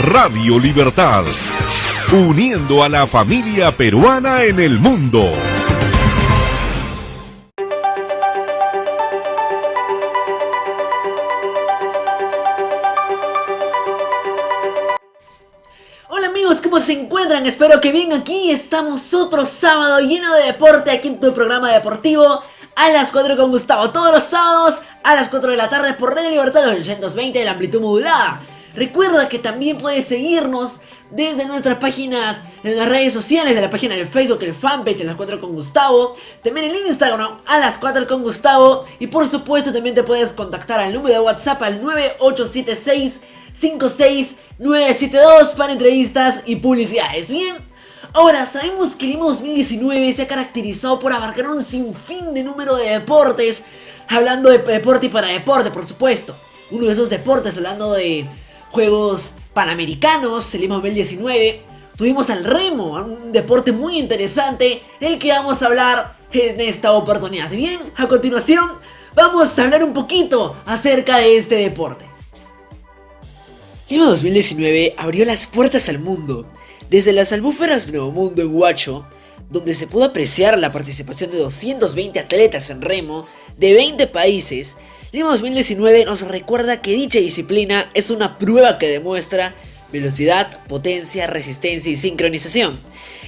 Radio Libertad, uniendo a la familia peruana en el mundo. Hola amigos, ¿cómo se encuentran? Espero que bien. Aquí estamos otro sábado lleno de deporte aquí en tu programa deportivo a las 4 con Gustavo. Todos los sábados a las 4 de la tarde por Radio Libertad 820 de la amplitud modulada. Recuerda que también puedes seguirnos desde nuestras páginas en las redes sociales, de la página de Facebook, el fanpage a las 4 con Gustavo, también el Instagram a las 4 con Gustavo, y por supuesto también te puedes contactar al número de WhatsApp al 987656972 para entrevistas y publicidades. Bien, ahora sabemos que el Lima 2019 se ha caracterizado por abarcar un sinfín de número de deportes, hablando de deporte y para deporte, por supuesto. Uno de esos deportes, hablando de Juegos Panamericanos, el Lima 2019, tuvimos al remo, un deporte muy interesante del que vamos a hablar en esta oportunidad. Bien, a continuación vamos a hablar un poquito acerca de este deporte. Lima 2019 abrió las puertas al mundo, desde las albúferas Nuevo Mundo en Huacho, donde se pudo apreciar la participación de 220 atletas en remo de 20 países. Lima 2019 nos recuerda que dicha disciplina es una prueba que demuestra velocidad, potencia, resistencia y sincronización,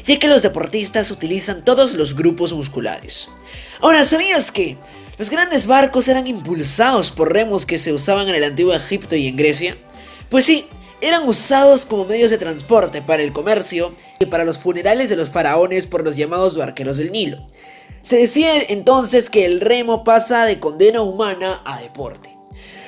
ya que los deportistas utilizan todos los grupos musculares. Ahora, ¿sabías que los grandes barcos eran impulsados por remos que se usaban en el antiguo Egipto y en Grecia? Pues sí, eran usados como medios de transporte para el comercio y para los funerales de los faraones por los llamados barqueros del Nilo. Se decía entonces que el remo pasa de condena humana a deporte.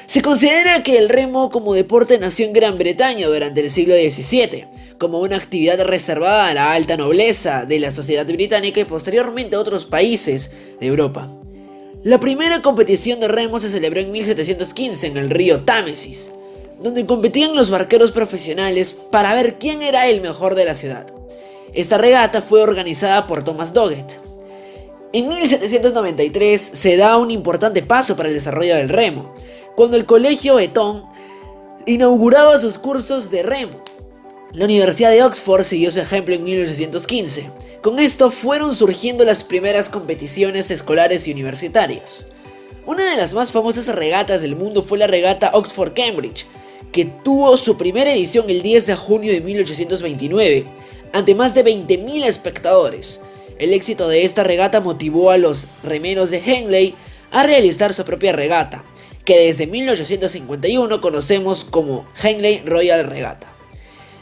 Se considera que el remo como deporte nació en Gran Bretaña durante el siglo XVII, como una actividad reservada a la alta nobleza de la sociedad británica y posteriormente a otros países de Europa. La primera competición de remo se celebró en 1715 en el río Támesis, donde competían los barqueros profesionales para ver quién era el mejor de la ciudad. Esta regata fue organizada por Thomas Doggett. En 1793 se da un importante paso para el desarrollo del remo, cuando el Colegio Eton inauguraba sus cursos de remo. La Universidad de Oxford siguió su ejemplo en 1815. Con esto fueron surgiendo las primeras competiciones escolares y universitarias. Una de las más famosas regatas del mundo fue la regata Oxford-Cambridge, que tuvo su primera edición el 10 de junio de 1829, ante más de 20.000 espectadores. El éxito de esta regata motivó a los remeros de Henley a realizar su propia regata, que desde 1851 conocemos como Henley Royal Regatta.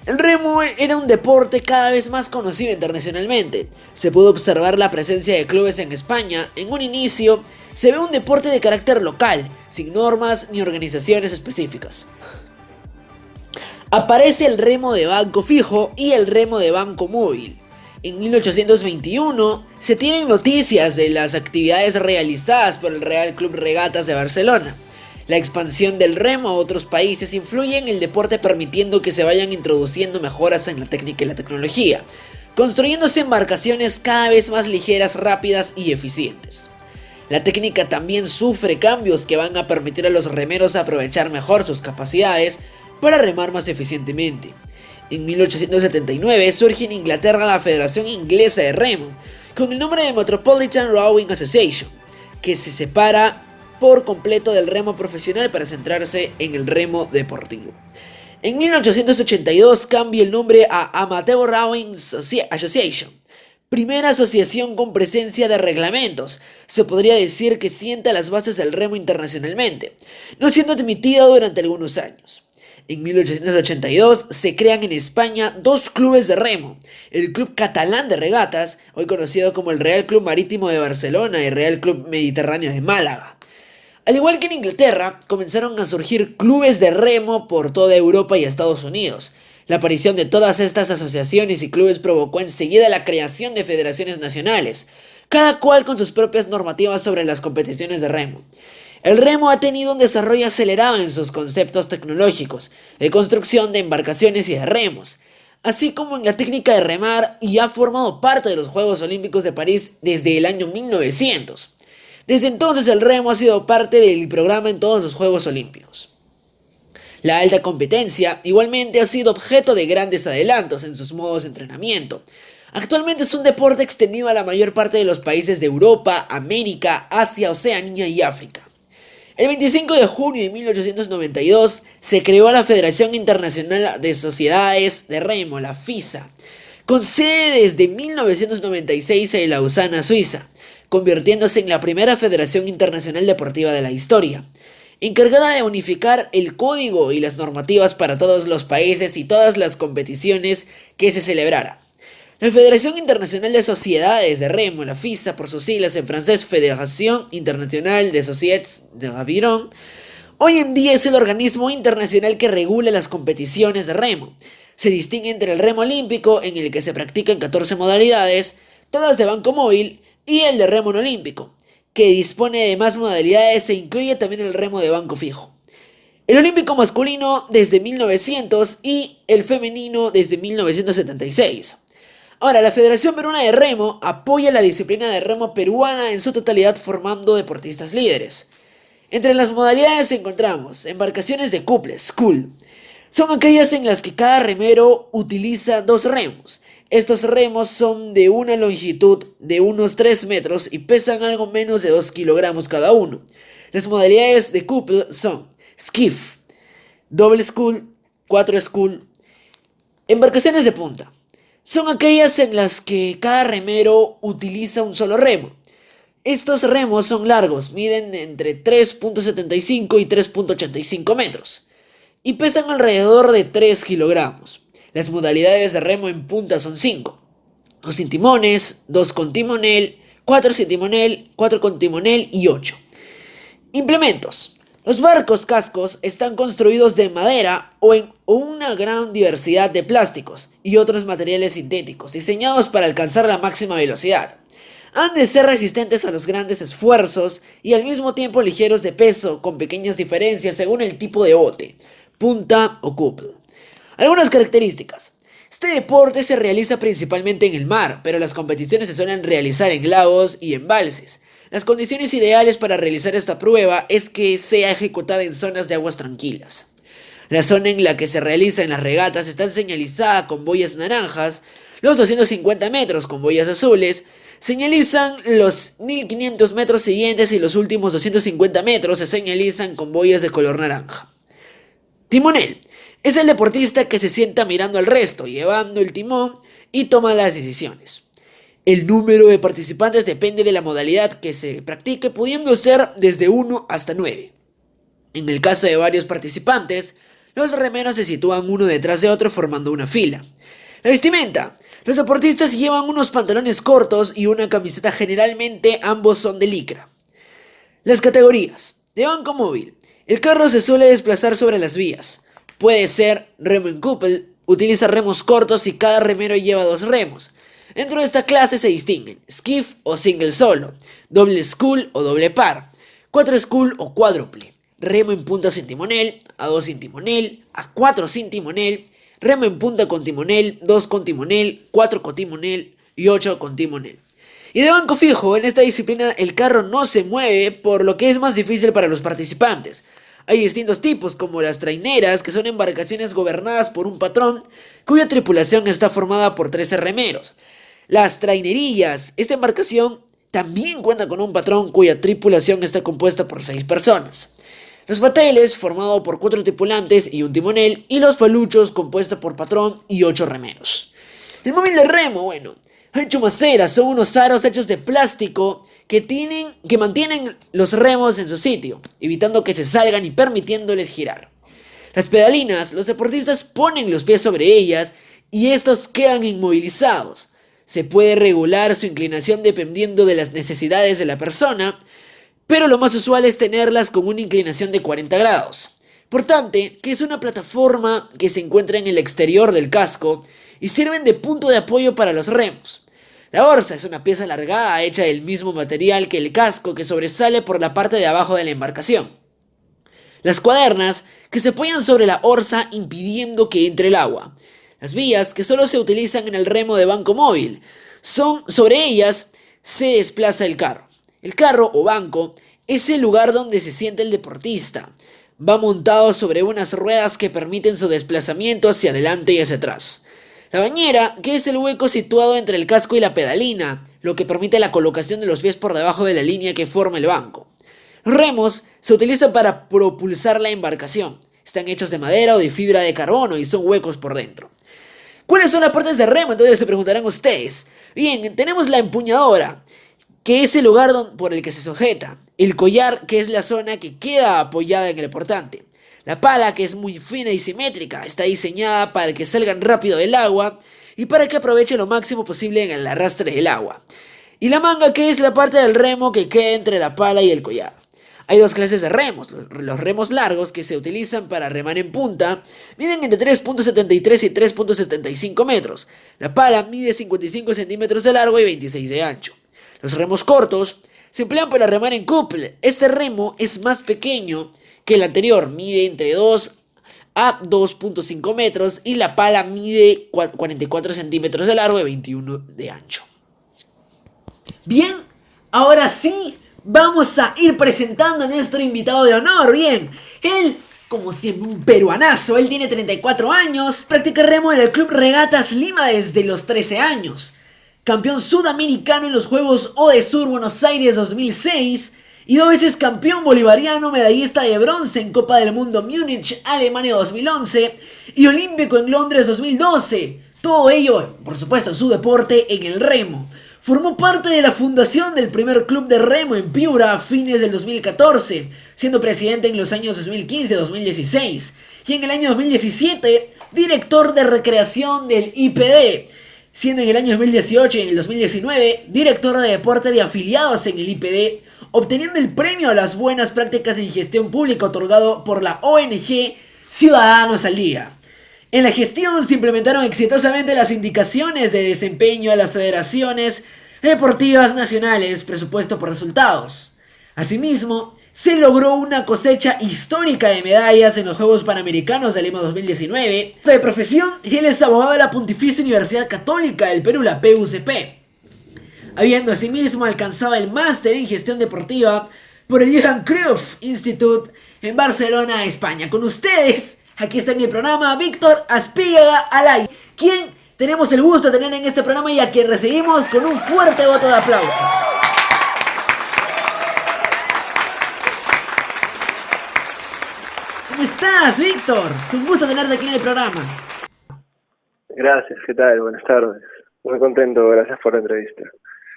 El remo era un deporte cada vez más conocido internacionalmente. Se pudo observar la presencia de clubes en España. En un inicio, se ve un deporte de carácter local, sin normas ni organizaciones específicas. Aparece el remo de banco fijo y el remo de banco móvil. En 1821 se tienen noticias de las actividades realizadas por el Real Club Regatas de Barcelona. La expansión del remo a otros países influye en el deporte, permitiendo que se vayan introduciendo mejoras en la técnica y la tecnología, construyéndose embarcaciones cada vez más ligeras, rápidas y eficientes. La técnica también sufre cambios que van a permitir a los remeros aprovechar mejor sus capacidades para remar más eficientemente. En 1879 surge en Inglaterra la Federación Inglesa de Remo, con el nombre de Metropolitan Rowing Association, que se separa por completo del remo profesional para centrarse en el remo deportivo. En 1882 cambia el nombre a Amateur Rowing Association, primera asociación con presencia de reglamentos. Se podría decir que sienta las bases del remo internacionalmente, no siendo admitida durante algunos años. En 1882 se crean en España dos clubes de remo, el Club Catalán de Regatas, hoy conocido como el Real Club Marítimo de Barcelona y Real Club Mediterráneo de Málaga. Al igual que en Inglaterra, comenzaron a surgir clubes de remo por toda Europa y Estados Unidos. La aparición de todas estas asociaciones y clubes provocó enseguida la creación de federaciones nacionales, cada cual con sus propias normativas sobre las competiciones de remo. El remo ha tenido un desarrollo acelerado en sus conceptos tecnológicos, de construcción de embarcaciones y de remos, así como en la técnica de remar, y ha formado parte de los Juegos Olímpicos de París desde el año 1900. Desde entonces el remo ha sido parte del programa en todos los Juegos Olímpicos. La alta competencia igualmente ha sido objeto de grandes adelantos en sus modos de entrenamiento. Actualmente es un deporte extendido a la mayor parte de los países de Europa, América, Asia, Oceanía y África. El 25 de junio de 1892 se creó la Federación Internacional de Sociedades de Remo, la FISA, con sede desde 1996 en Lausana, Suiza, convirtiéndose en la primera federación internacional deportiva de la historia, encargada de unificar el código y las normativas para todos los países y todas las competiciones que se celebraran. La Federación Internacional de Sociedades de Remo, la FISA, por sus siglas en francés, Fédération Internationale des Sociétés de l'Aviron, hoy en día es el organismo internacional que regula las competiciones de remo. Se distingue entre el remo olímpico, en el que se practican 14 modalidades, todas de banco móvil, y el de remo no olímpico, que dispone de más modalidades e incluye también el remo de banco fijo. El olímpico masculino desde 1900 y el femenino desde 1976. Ahora, la Federación Peruana de Remo apoya la disciplina de remo peruana en su totalidad, formando deportistas líderes. Entre las modalidades encontramos embarcaciones de couple, scull. Son aquellas en las que cada remero utiliza 2 remos. Estos remos son de una longitud de unos 3 metros y pesan algo menos de 2 kilogramos cada uno. Las modalidades de couple son skiff, double scull, 4 scull. Embarcaciones de punta. Son aquellas en las que cada remero utiliza un solo remo. Estos remos son largos, miden entre 3.75 y 3.85 metros y pesan alrededor de 3 kilogramos. Las modalidades de remo en punta son 5. 2 sin timones, 2 con timonel, 4 sin timonel, 4 con timonel y 8. Implementos. Los barcos cascos están construidos de madera o en una gran diversidad de plásticos y otros materiales sintéticos, diseñados para alcanzar la máxima velocidad. Han de ser resistentes a los grandes esfuerzos y al mismo tiempo ligeros de peso, con pequeñas diferencias según el tipo de bote, punta o couple. Algunas características. Este deporte se realiza principalmente en el mar, pero las competiciones se suelen realizar en lagos y embalses. Las condiciones ideales para realizar esta prueba es que sea ejecutada en zonas de aguas tranquilas. La zona en la que se realizan las regatas está señalizada con boyas naranjas, los 250 metros con boyas azules, señalizan los 1500 metros siguientes y los últimos 250 metros se señalizan con boyas de color naranja. Timonel. Es el deportista que se sienta mirando al resto, llevando el timón y toma las decisiones. El número de participantes depende de la modalidad que se practique, pudiendo ser desde 1 hasta 9. En el caso de varios participantes, los remeros se sitúan uno detrás de otro formando una fila. La vestimenta. Los deportistas llevan unos pantalones cortos y una camiseta, generalmente ambos son de licra. Las categorías. De banco móvil. El carro se suele desplazar sobre las vías. Puede ser remo en couple, utiliza remos cortos y cada remero lleva 2 remos. Dentro de esta clase se distinguen skiff o single solo, doble scull o doble par, 4 scull o cuádruple, remo en punta sin timonel, a 2 sin timonel, a 4 sin timonel, remo en punta con timonel, 2 con timonel, 4 con timonel y 8 con timonel. Y de banco fijo, en esta disciplina el carro no se mueve, por lo que es más difícil para los participantes. Hay distintos tipos, como las traineras, que son embarcaciones gobernadas por un patrón, cuya tripulación está formada por 13 remeros. Las trainerillas, esta embarcación también cuenta con un patrón cuya tripulación está compuesta por 6 personas. Los bateles, formado por 4 tripulantes y un timonel, y los faluchos, compuesta por patrón y 8 remeros. El móvil de remo, hay chumaceras, son unos aros hechos de plástico que mantienen los remos en su sitio, evitando que se salgan y permitiéndoles girar. Las pedalinas, los deportistas ponen los pies sobre ellas y estos quedan inmovilizados. Se puede regular su inclinación dependiendo de las necesidades de la persona, pero lo más usual es tenerlas con una inclinación de 40 grados. Portante, que es una plataforma que se encuentra en el exterior del casco y sirven de punto de apoyo para los remos. La orza es una pieza alargada hecha del mismo material que el casco, que sobresale por la parte de abajo de la embarcación. Las cuadernas, que se apoyan sobre la orza impidiendo que entre el agua. Las vías, que solo se utilizan en el remo de banco móvil, sobre ellas se desplaza el carro. El carro o banco es el lugar donde se sienta el deportista. Va montado sobre unas ruedas que permiten su desplazamiento hacia adelante y hacia atrás. La bañera, que es el hueco situado entre el casco y la pedalina, lo que permite la colocación de los pies por debajo de la línea que forma el banco. Los remos se utilizan para propulsar la embarcación. Están hechos de madera o de fibra de carbono y son huecos por dentro. ¿Cuáles son las partes de remo? Entonces se preguntarán ustedes. Bien, tenemos la empuñadora, que es el lugar por el que se sujeta. El collar, que es la zona que queda apoyada en el portante. La pala, que es muy fina y simétrica, está diseñada para que salgan rápido del agua y para que aproveche lo máximo posible en el arrastre del agua. Y la manga, que es la parte del remo que queda entre la pala y el collar. Hay dos clases de remos. Los remos largos, que se utilizan para remar en punta, miden entre 3.73 y 3.75 metros. La pala mide 55 centímetros de largo y 26 de ancho. Los remos cortos se emplean para remar en couple. Este remo es más pequeño que el anterior, mide entre 2 a 2.5 metros y la pala mide 44 centímetros de largo y 21 de ancho. Bien, ahora sí, vamos a ir presentando a nuestro invitado de honor. Bien, él, como siempre, un peruanazo. Él tiene 34 años, practica remo en el Club Regatas Lima desde los 13 años. Campeón sudamericano en los Juegos Odesur Buenos Aires 2006 y 2 veces campeón bolivariano, medallista de bronce en Copa del Mundo Múnich, Alemania 2011 y olímpico en Londres 2012. Todo ello, por supuesto, en su deporte en el remo. Formó parte de la fundación del primer club de remo en Piura a fines del 2014, siendo presidente en los años 2015-2016 y en el año 2017 director de recreación del IPD, siendo en el año 2018 y en el 2019 director de deporte de afiliados en el IPD, obteniendo el premio a las buenas prácticas en gestión pública otorgado por la ONG Ciudadanos al Día. En la gestión se implementaron exitosamente las indicaciones de desempeño a las federaciones deportivas nacionales, presupuesto por resultados. Asimismo, se logró una cosecha histórica de medallas en los Juegos Panamericanos de Lima 2019. De profesión, él es abogado de la Pontificia Universidad Católica del Perú, la PUCP, habiendo asimismo alcanzado el máster en gestión deportiva por el Johan Cruyff Institute en Barcelona, España. Con ustedes, aquí está en el programa, Víctor Aspíaga Alay, quien tenemos el gusto de tener en este programa y a quien recibimos con un fuerte voto de aplausos. ¿Cómo estás, Víctor? Es un gusto tenerte aquí en el programa. Gracias, ¿qué tal? Buenas tardes. Muy contento, gracias por la entrevista.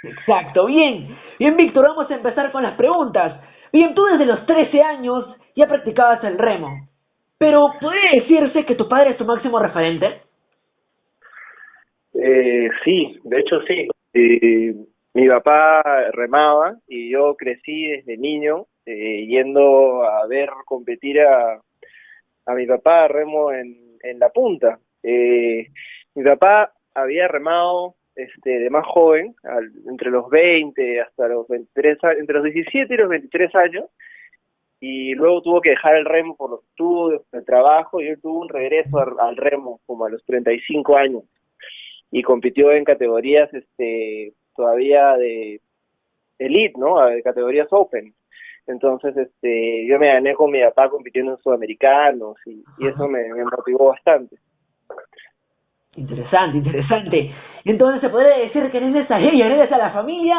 Exacto, bien. Bien, Víctor, vamos a empezar con las preguntas. Bien, tú desde los 13 años ya practicabas el remo, pero ¿puede decirse que tu padre es tu máximo referente? Sí, de hecho sí. Mi papá remaba y yo crecí desde niño yendo a ver competir a mi papá remo en la punta. Mi papá había remado de más joven, entre los 20 hasta los 23, entre los 17 y los 23 años, y luego tuvo que dejar el remo por los estudios, el trabajo, y él tuvo un regreso al remo como a los 35 años, y compitió en categorías todavía de elite, ¿no? De categorías open. Entonces yo me gané con mi papá compitiendo en sudamericanos y eso me motivó bastante. Interesante, interesante. Entonces se podría decir que eres a ella, eres a la familia,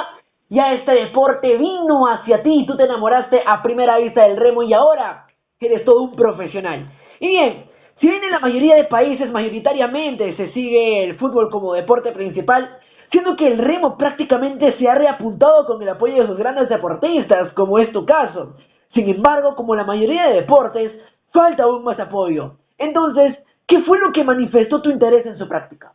ya este deporte vino hacia ti y tú te enamoraste a primera vista del remo y ahora eres todo un profesional. Y bien, si bien en la mayoría de países mayoritariamente se sigue el fútbol como deporte principal, siendo que el remo prácticamente se ha reapuntado con el apoyo de sus grandes deportistas, como es tu caso. Sin embargo, como la mayoría de deportes, falta aún más apoyo. Entonces, ¿qué fue lo que manifestó tu interés en su práctica?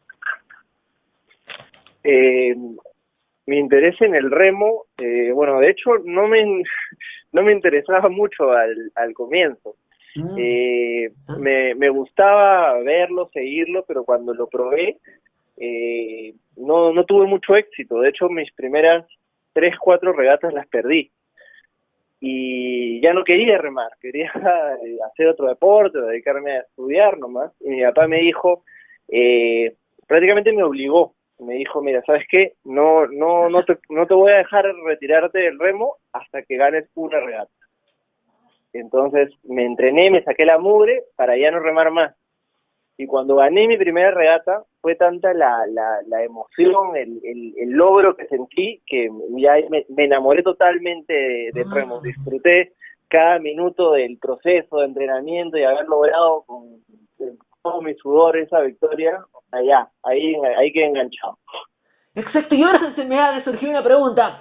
Mi interés en el remo, bueno, de hecho no me interesaba mucho al comienzo. Me gustaba verlo, seguirlo, pero cuando lo probé, no tuve mucho éxito. De hecho, mis primeras 3, 4 regatas las perdí. Y ya no quería remar, quería hacer otro deporte, dedicarme a estudiar nomás. Y mi papá me dijo, prácticamente me obligó. Me dijo, mira, ¿sabes qué? No te voy a dejar retirarte del remo hasta que ganes una regata. Entonces me entrené, me saqué la mugre para ya no remar más. Y cuando gané mi primera regata, fue tanta la emoción, el logro que sentí, que ya me enamoré totalmente de remo. Disfruté cada minuto del proceso de entrenamiento y haber logrado con todo mi sudor esa victoria. Allá, ahí quedé enganchado. Exacto, y ahora se me ha surgido una pregunta.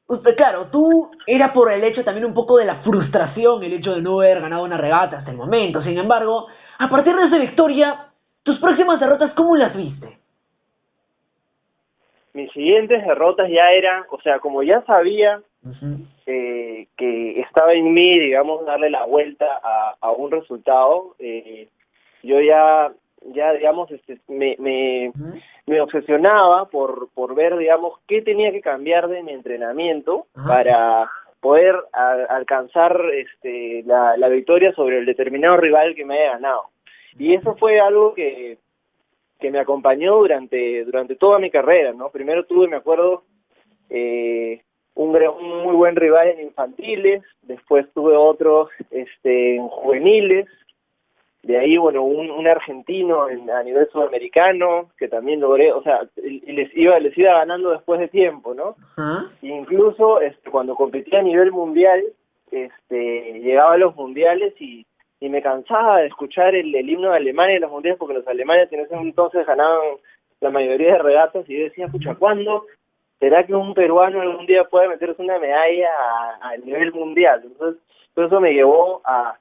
Usted, claro, tú era por el hecho también un poco de la frustración, el hecho de no haber ganado una regata hasta el momento. Sin embargo, a partir de esa victoria, tus próximas derrotas, ¿cómo las viste? Mis siguientes derrotas ya eran, o sea, como ya sabía que estaba en mí, digamos, darle la vuelta a un resultado, yo ya digamos, me obsesionaba por ver, digamos, qué tenía que cambiar de mi entrenamiento para poder alcanzar la victoria sobre el determinado rival que me haya ganado. Y eso fue algo que me acompañó durante toda mi carrera, ¿no? Primero tuve, me acuerdo, un muy buen rival en infantiles, después tuve otros en juveniles, de ahí, bueno, un argentino a nivel sudamericano, que también logré, o sea, les iba ganando después de tiempo, ¿no? Incluso cuando competía a nivel mundial, llegaba a los mundiales y me cansaba de escuchar el himno de Alemania en los mundiales, porque los alemanes en ese entonces ganaban la mayoría de regatas, y yo decía, escucha, ¿cuándo será que un peruano algún día puede meterse una medalla a nivel mundial? Entonces, todo eso me llevó a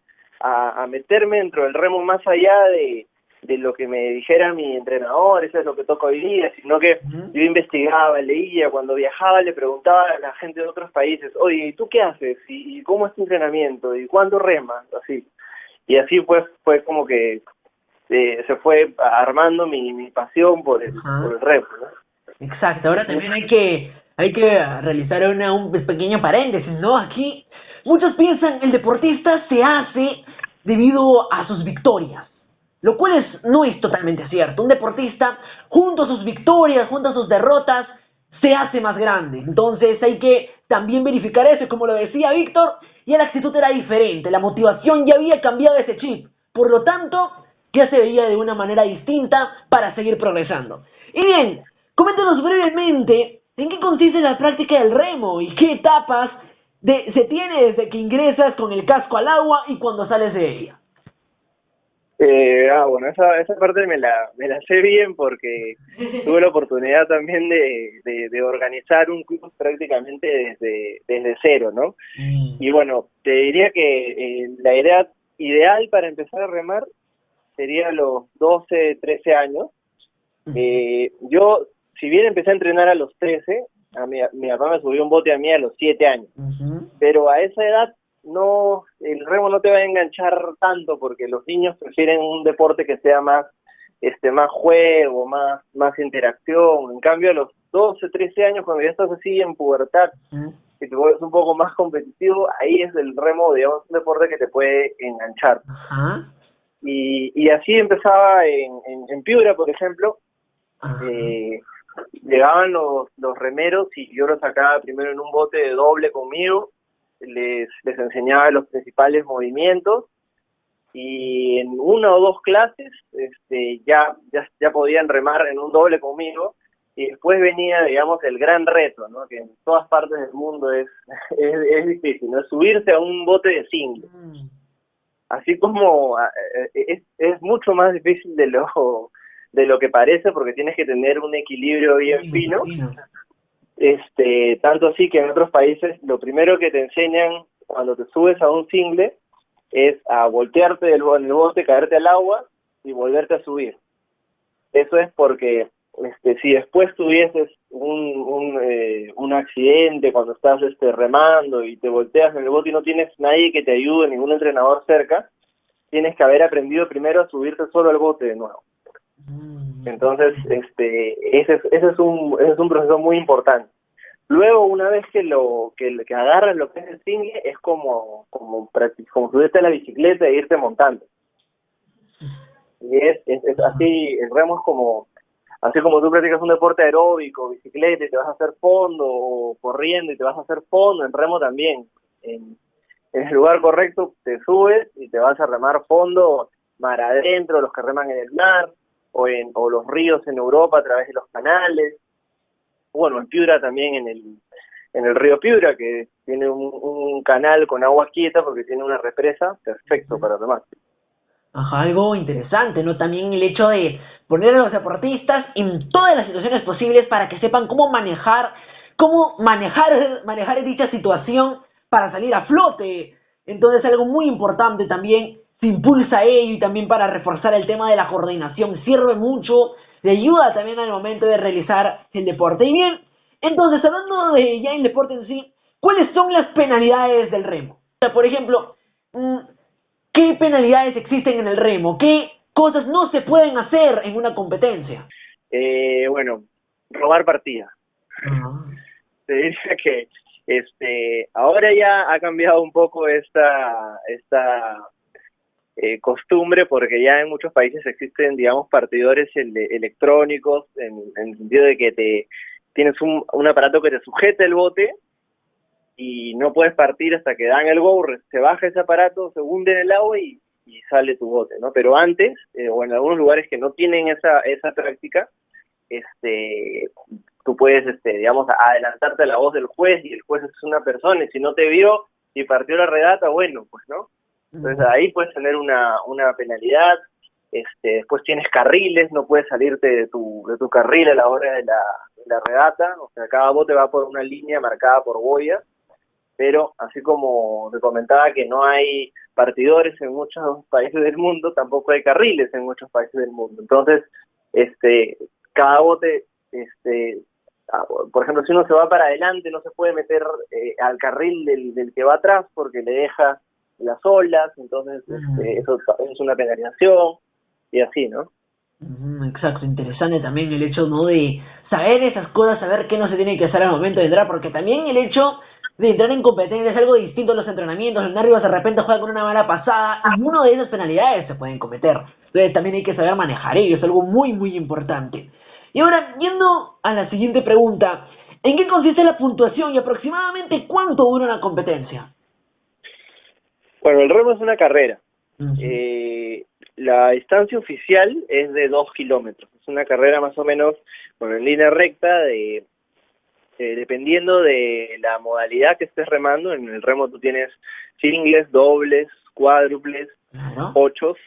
meterme dentro del remo más allá de lo que me dijera mi entrenador, eso es lo que toca hoy día, sino que yo investigaba, leía, cuando viajaba le preguntaba a la gente de otros países, oye, ¿y tú qué haces? ¿Y cómo es tu entrenamiento? ¿Y cuándo remas? Así. Y así fue como que se fue armando mi pasión por el remo, ¿no? Exacto, ahora también hay que realizar un pequeño paréntesis, ¿no? Aquí muchos piensan el deportista se hace debido a sus victorias, lo cual no es totalmente cierto. Un deportista, junto a sus victorias, junto a sus derrotas, se hace más grande. Entonces hay que también verificar eso, y como lo decía Víctor, ya la actitud era diferente, la motivación ya había cambiado ese chip, por lo tanto, ya se veía de una manera distinta para seguir progresando. Y bien, coméntanos brevemente en qué consiste la práctica del remo y qué etapas se tiene desde que ingresas con el casco al agua y cuando sales de ella. Bueno, esa parte me la sé bien porque tuve la oportunidad también de organizar un club prácticamente desde cero, ¿no? Y bueno, te diría que la edad ideal para empezar a remar sería los 12, 13 años. Yo, si bien empecé a entrenar a los 13, mi papá me subió un bote a mí a los 7 años, pero a esa edad el remo no te va a enganchar tanto porque los niños prefieren un deporte que sea más juego, más interacción. En cambio, a los 12, 13 años, cuando ya estás así en pubertad, que te vuelves un poco más competitivo, ahí es el remo, digamos, un deporte que te puede enganchar. Y así empezaba en Piura, por ejemplo. Llegaban los remeros y yo los sacaba primero en un bote de doble conmigo, les enseñaba los principales movimientos, y en una o dos clases ya podían remar en un doble conmigo, y después venía, digamos, el gran reto, ¿no? Que en todas partes del mundo es difícil, ¿no? Es subirse a un bote de single. Así como es mucho más difícil de lo que parece, porque tienes que tener un equilibrio bien fino. Tanto así que en otros países lo primero que te enseñan cuando te subes a un single es a voltearte en el bote, caerte al agua y volverte a subir. Eso es porque si después tuvieses un accidente cuando estás remando y te volteas en el bote y no tienes nadie que te ayude, ningún entrenador cerca, tienes que haber aprendido primero a subirte solo al bote de nuevo. Entonces, ese es un proceso muy importante. Luego, una vez que agarras lo que es el single, es como subirte a la bicicleta e irte montando. Y es así, el remo es así como tú practicas un deporte aeróbico, bicicleta, y te vas a hacer fondo, o corriendo y te vas a hacer fondo, en remo también. en el lugar correcto, te subes y te vas a remar fondo, mar adentro, los que reman en el mar, o los ríos en Europa a través de los canales. Bueno, en Piura también en el río Piura, que tiene un canal con agua quieta porque tiene una represa, perfecto para remar. Ajá, algo interesante, ¿no? También el hecho de poner a los deportistas en todas las situaciones posibles para que sepan cómo manejar dicha situación para salir a flote. Entonces, algo muy importante también se impulsa ello, y también para reforzar el tema de la coordinación sirve mucho, le ayuda también al momento de realizar el deporte. Y bien, entonces, hablando de ya el deporte en sí, ¿cuáles son las penalidades del remo? O sea, por ejemplo, ¿qué penalidades existen en el remo? ¿Qué cosas no se pueden hacer en una competencia? Bueno, robar partida. Ah. Te diría que ahora ya ha cambiado un poco esta costumbre, porque ya en muchos países existen, digamos, partidores electrónicos, en el sentido de que tienes un aparato que te sujeta el bote y no puedes partir hasta que dan el go, se baja ese aparato, se hunde en el agua y sale tu bote, ¿no? Pero antes, o en algunos lugares que no tienen esa práctica, tú puedes, digamos, adelantarte a la voz del juez, y el juez es una persona, y si no te vio y partió la regata, bueno, pues, ¿no? Entonces ahí puedes tener una penalidad. Después tienes carriles, no puedes salirte de tu carril a la hora de la regata, o sea, cada bote va por una línea marcada por boyas, pero así como te comentaba que no hay partidores en muchos países del mundo, tampoco hay carriles en muchos países del mundo. Entonces, cada bote, por ejemplo, si uno se va para adelante, no se puede meter al carril del que va atrás porque le deja las olas, entonces eso es una penalización, y así, ¿no? Exacto, interesante también el hecho, ¿no? De saber esas cosas, saber qué no se tiene que hacer al momento de entrar, porque también el hecho de entrar en competencia es algo distinto a los entrenamientos. Los nervios de repente juegan con una mala pasada y una de esas penalidades se pueden cometer. Entonces también hay que saber manejar ello, es algo muy, muy importante. Y ahora, yendo a la siguiente pregunta, ¿en qué consiste la puntuación y aproximadamente cuánto dura una competencia? Bueno, el remo es una carrera. Ujú. La distancia oficial es de 2 kilómetros. Es una carrera más o menos, bueno, en línea recta, dependiendo de la modalidad que estés remando. En el remo tú tienes singles, dobles, cuádruples, Claro. ochos.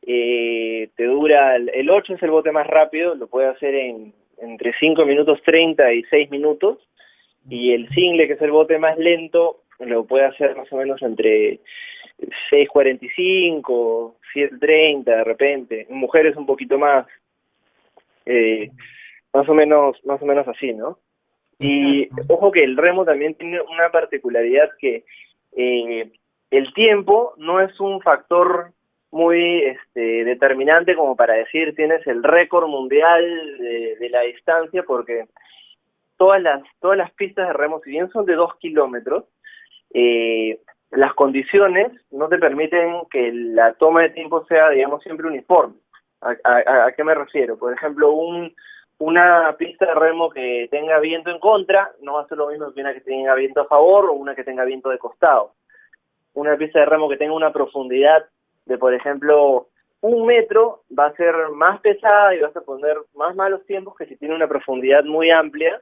Te dura, el 8 es el bote más rápido, lo puede hacer entre 5 minutos 30 y 6 minutos. Y el single, que es el bote más lento, lo puede hacer más o menos entre 6:45, 7:30 de repente. En mujeres un poquito más, más o menos así, ¿no? Y Exacto. ojo que el remo también tiene una particularidad, que el tiempo no es un factor muy determinante como para decir tienes el récord mundial de la distancia, porque todas las pistas de remo, si bien son de 2 kilómetros, las condiciones no te permiten que la toma de tiempo sea, digamos, siempre uniforme. ¿A qué me refiero? Por ejemplo, una pista de remo que tenga viento en contra no va a ser lo mismo que una que tenga viento a favor o una que tenga viento de costado. Una pista de remo que tenga una profundidad de, por ejemplo, 1 metro, va a ser más pesada y vas a poner más malos tiempos que si tiene una profundidad muy amplia,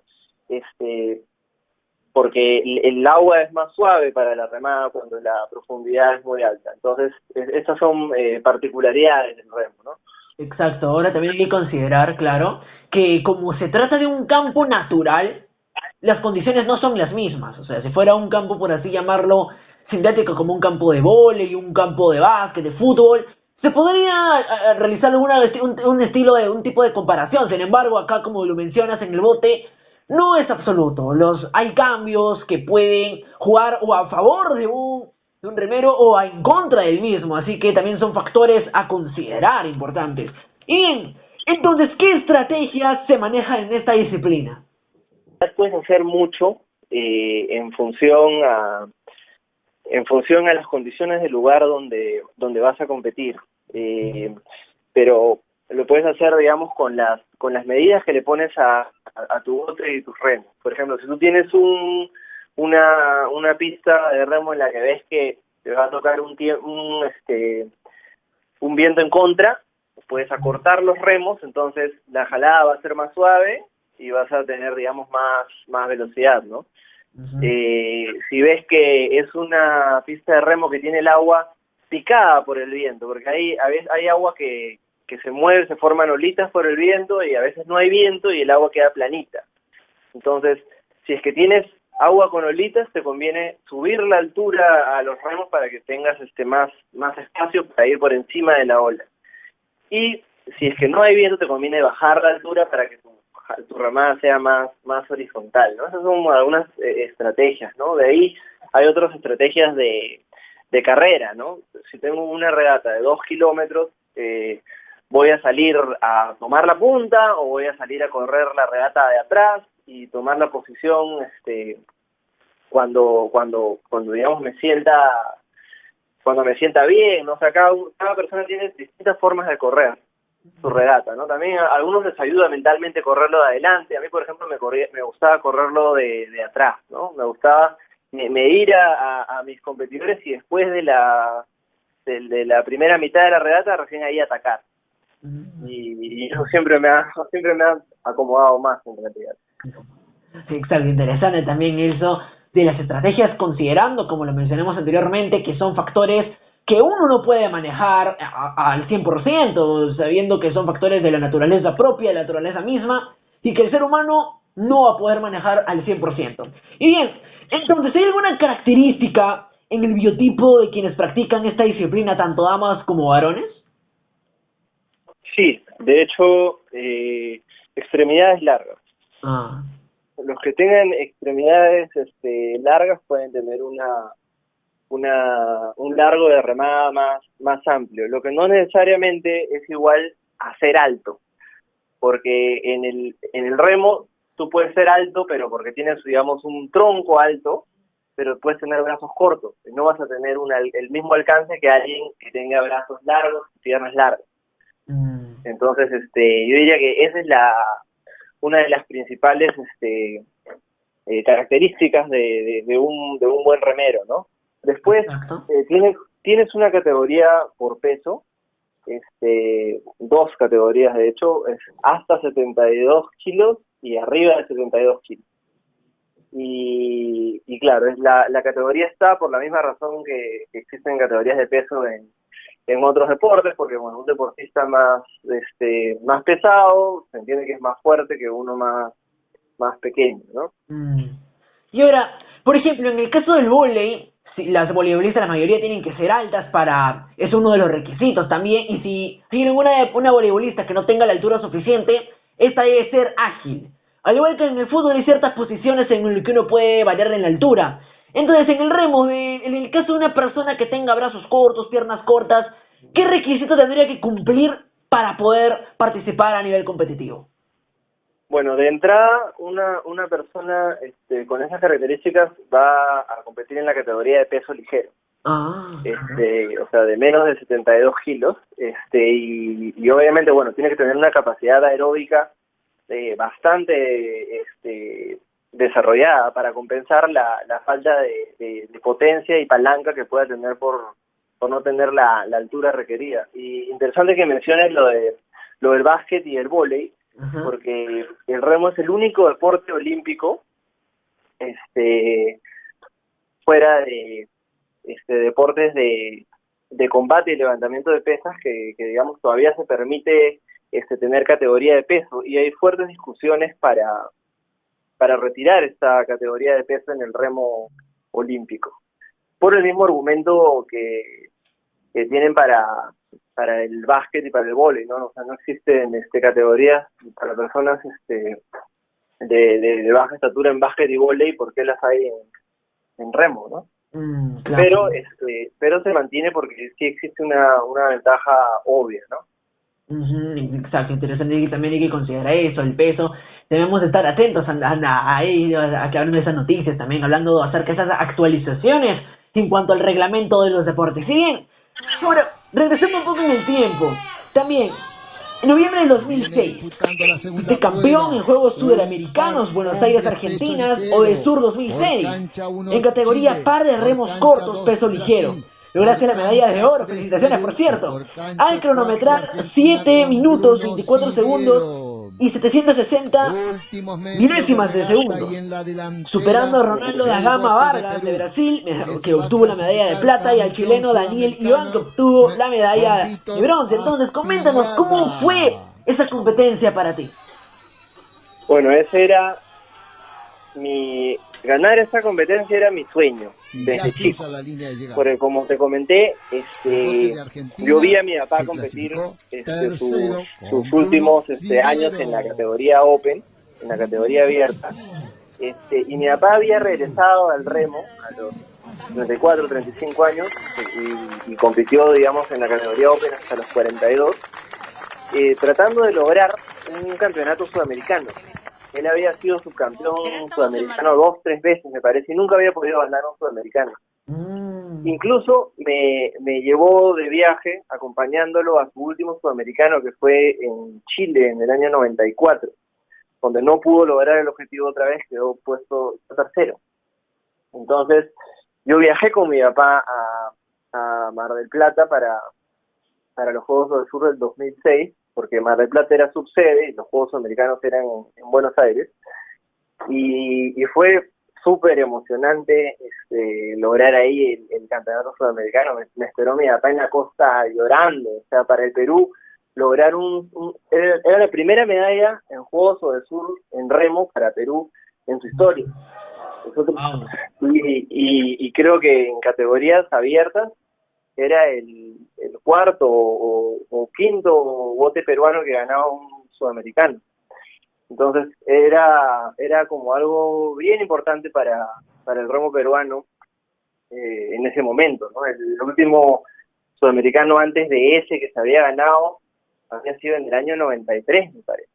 porque el agua es más suave para la remada cuando la profundidad es muy alta. Entonces, estas son particularidades del remo, ¿no? Exacto, ahora también hay que considerar, claro, que como se trata de un campo natural, las condiciones no son las mismas. O sea, si fuera un campo, por así llamarlo, sintético, como un campo de vóley, un campo de básquet, de fútbol, se podría realizar un estilo de un tipo de comparación. Sin embargo, acá, como lo mencionas en el bote, no es absoluto. Hay cambios que pueden jugar o a favor de un remero o en contra del mismo, así que también son factores a considerar importantes. Y bien, entonces, ¿qué estrategias se manejan en esta disciplina? Puedes hacer mucho en función a las condiciones del lugar donde vas a competir, pero lo puedes hacer, digamos, con las medidas que le pones a tu bote y tus remos. Por ejemplo, si tú tienes una pista de remo en la que ves que te va a tocar un viento en contra, puedes acortar los remos, entonces la jalada va a ser más suave y vas a tener, digamos, más velocidad, ¿no? Si ves que es una pista de remo que tiene el agua picada por el viento, porque hay agua que se mueve, se forman olitas por el viento y a veces no hay viento y el agua queda planita. Entonces, si es que tienes agua con olitas, te conviene subir la altura a los remos para que tengas más espacio para ir por encima de la ola. Y si es que no hay viento, te conviene bajar la altura para que tu remada sea más horizontal, ¿no? Esas son algunas estrategias, ¿no? De ahí hay otras estrategias de carrera, ¿no? Si tengo una regata de 2 kilómetros, voy a salir a tomar la punta o voy a salir a correr la regata de atrás y tomar la posición cuando digamos me sienta bien, ¿no? O sea, cada persona tiene distintas formas de correr su regata, ¿no? También a algunos les ayuda mentalmente correrlo de adelante. A mí, por ejemplo, me gustaba correrlo de atrás, ¿no? Me gustaba medir a mis competidores y después de la primera mitad de la regata recién ahí atacar. Y eso siempre me ha acomodado más en realidad. Sí, exacto, interesante también eso de las estrategias, considerando, como lo mencionamos anteriormente, que son factores que uno no puede manejar al 100%, sabiendo que son factores de la naturaleza propia, de la naturaleza misma, y que el ser humano no va a poder manejar al 100%. Y bien, entonces, ¿hay alguna característica en el biotipo de quienes practican esta disciplina, tanto damas como varones? Sí, de hecho, extremidades largas. Los que tengan extremidades largas pueden tener un largo de remada más amplio, lo que no necesariamente es igual a ser alto, porque en el remo tú puedes ser alto, pero porque tienes, digamos, un tronco alto, pero puedes tener brazos cortos, y no vas a tener el mismo alcance que alguien que tenga brazos largos y piernas largas. Entonces, yo diría que esa es una de las principales características de un buen remero, ¿no? Después, tienes una categoría por peso, 2 categorías de hecho, es hasta 72 kilos y arriba de 72 kilos. Y claro, la categoría está por la misma razón que existen categorías de peso en otros deportes, porque bueno, un deportista más pesado se entiende que es más fuerte que uno más pequeño, ¿no? Y ahora, por ejemplo, en el caso del vóley, si las voleibolistas, la mayoría tienen que ser altas es uno de los requisitos también, y si hay una voleibolista que no tenga la altura suficiente, esta debe ser ágil. Al igual que en el fútbol hay ciertas posiciones en las que uno puede variar en la altura. Entonces, en el remo, en el caso de una persona que tenga brazos cortos, piernas cortas, ¿qué requisitos tendría que cumplir para poder participar a nivel competitivo? Bueno, de entrada, una persona con esas características va a competir en la categoría de peso ligero. O sea, de menos de 72 kilos. Y obviamente, bueno, tiene que tener una capacidad aeróbica bastante desarrollada para compensar la falta de potencia y palanca que pueda tener por no tener la altura requerida. Y interesante que menciones lo del básquet y el vóley, porque el remo es el único deporte olímpico fuera de deportes de combate y levantamiento de pesas que digamos todavía se permite tener categoría de peso, y hay fuertes discusiones para retirar esta categoría de peso en el remo olímpico, por el mismo argumento que tienen para el básquet y para el vóley, ¿no? O sea, no existen categorías para personas de baja estatura en básquet y vóley, porque las hay en remo, ¿no? Claro. Pero se mantiene porque sí existe una ventaja obvia, ¿no? Exacto, interesante, y también hay que considerar eso, el peso. Debemos estar atentos a que hablen de esas noticias, también hablando acerca de esas actualizaciones en cuanto al reglamento de los deportes. Si bien, ahora, regresando un poco en el tiempo, también, En noviembre del 2006, fuiste campeón en Juegos Sudamericanos Buenos Aires, Argentina, o del Sur 2006, en categoría par de remos cortos peso ligero. Lograste la medalla de oro, felicitaciones por cierto, al cronometrar 7 minutos 24 segundos y 760 milésimas de segundo, superando a Ronaldo da Gama Vargas de Brasil, que obtuvo la medalla de plata, y al chileno Daniel Iván, que obtuvo la medalla de bronce. Entonces, coméntanos, ¿cómo fue esa competencia para ti? Bueno, ese era ganar esa competencia era mi sueño desde chico, porque como te comenté, yo vi a mi papá competir sus últimos años en la categoría Open, en la categoría abierta, y mi papá había regresado al remo a los 34, 35 años y compitió, digamos, en la categoría Open hasta los 42, tratando de lograr un campeonato sudamericano. Él había sido subcampeón sudamericano 2, 3 veces, me parece, y nunca había podido ganar un sudamericano. Incluso me llevó de viaje acompañándolo a su último sudamericano, que fue en Chile en el año 94, donde no pudo lograr el objetivo otra vez, quedó puesto tercero. Entonces, yo viajé con mi papá a Mar del Plata para los Juegos del Sur del 2006, porque Mar del Plata era subsede y los Juegos Americanos eran en Buenos Aires, y fue súper emocionante lograr ahí el campeonato sudamericano. Me esperó mi papá en la costa llorando. O sea, para el Perú lograr era la primera medalla en Juegos del Sur en remo para Perú en su historia. Nosotros, y creo que en categorías abiertas era el cuarto o quinto bote peruano que ganaba un sudamericano. Entonces era como algo bien importante para el remo peruano en ese momento, ¿no? El último sudamericano antes de ese que se había ganado había sido en el año 93, me parece.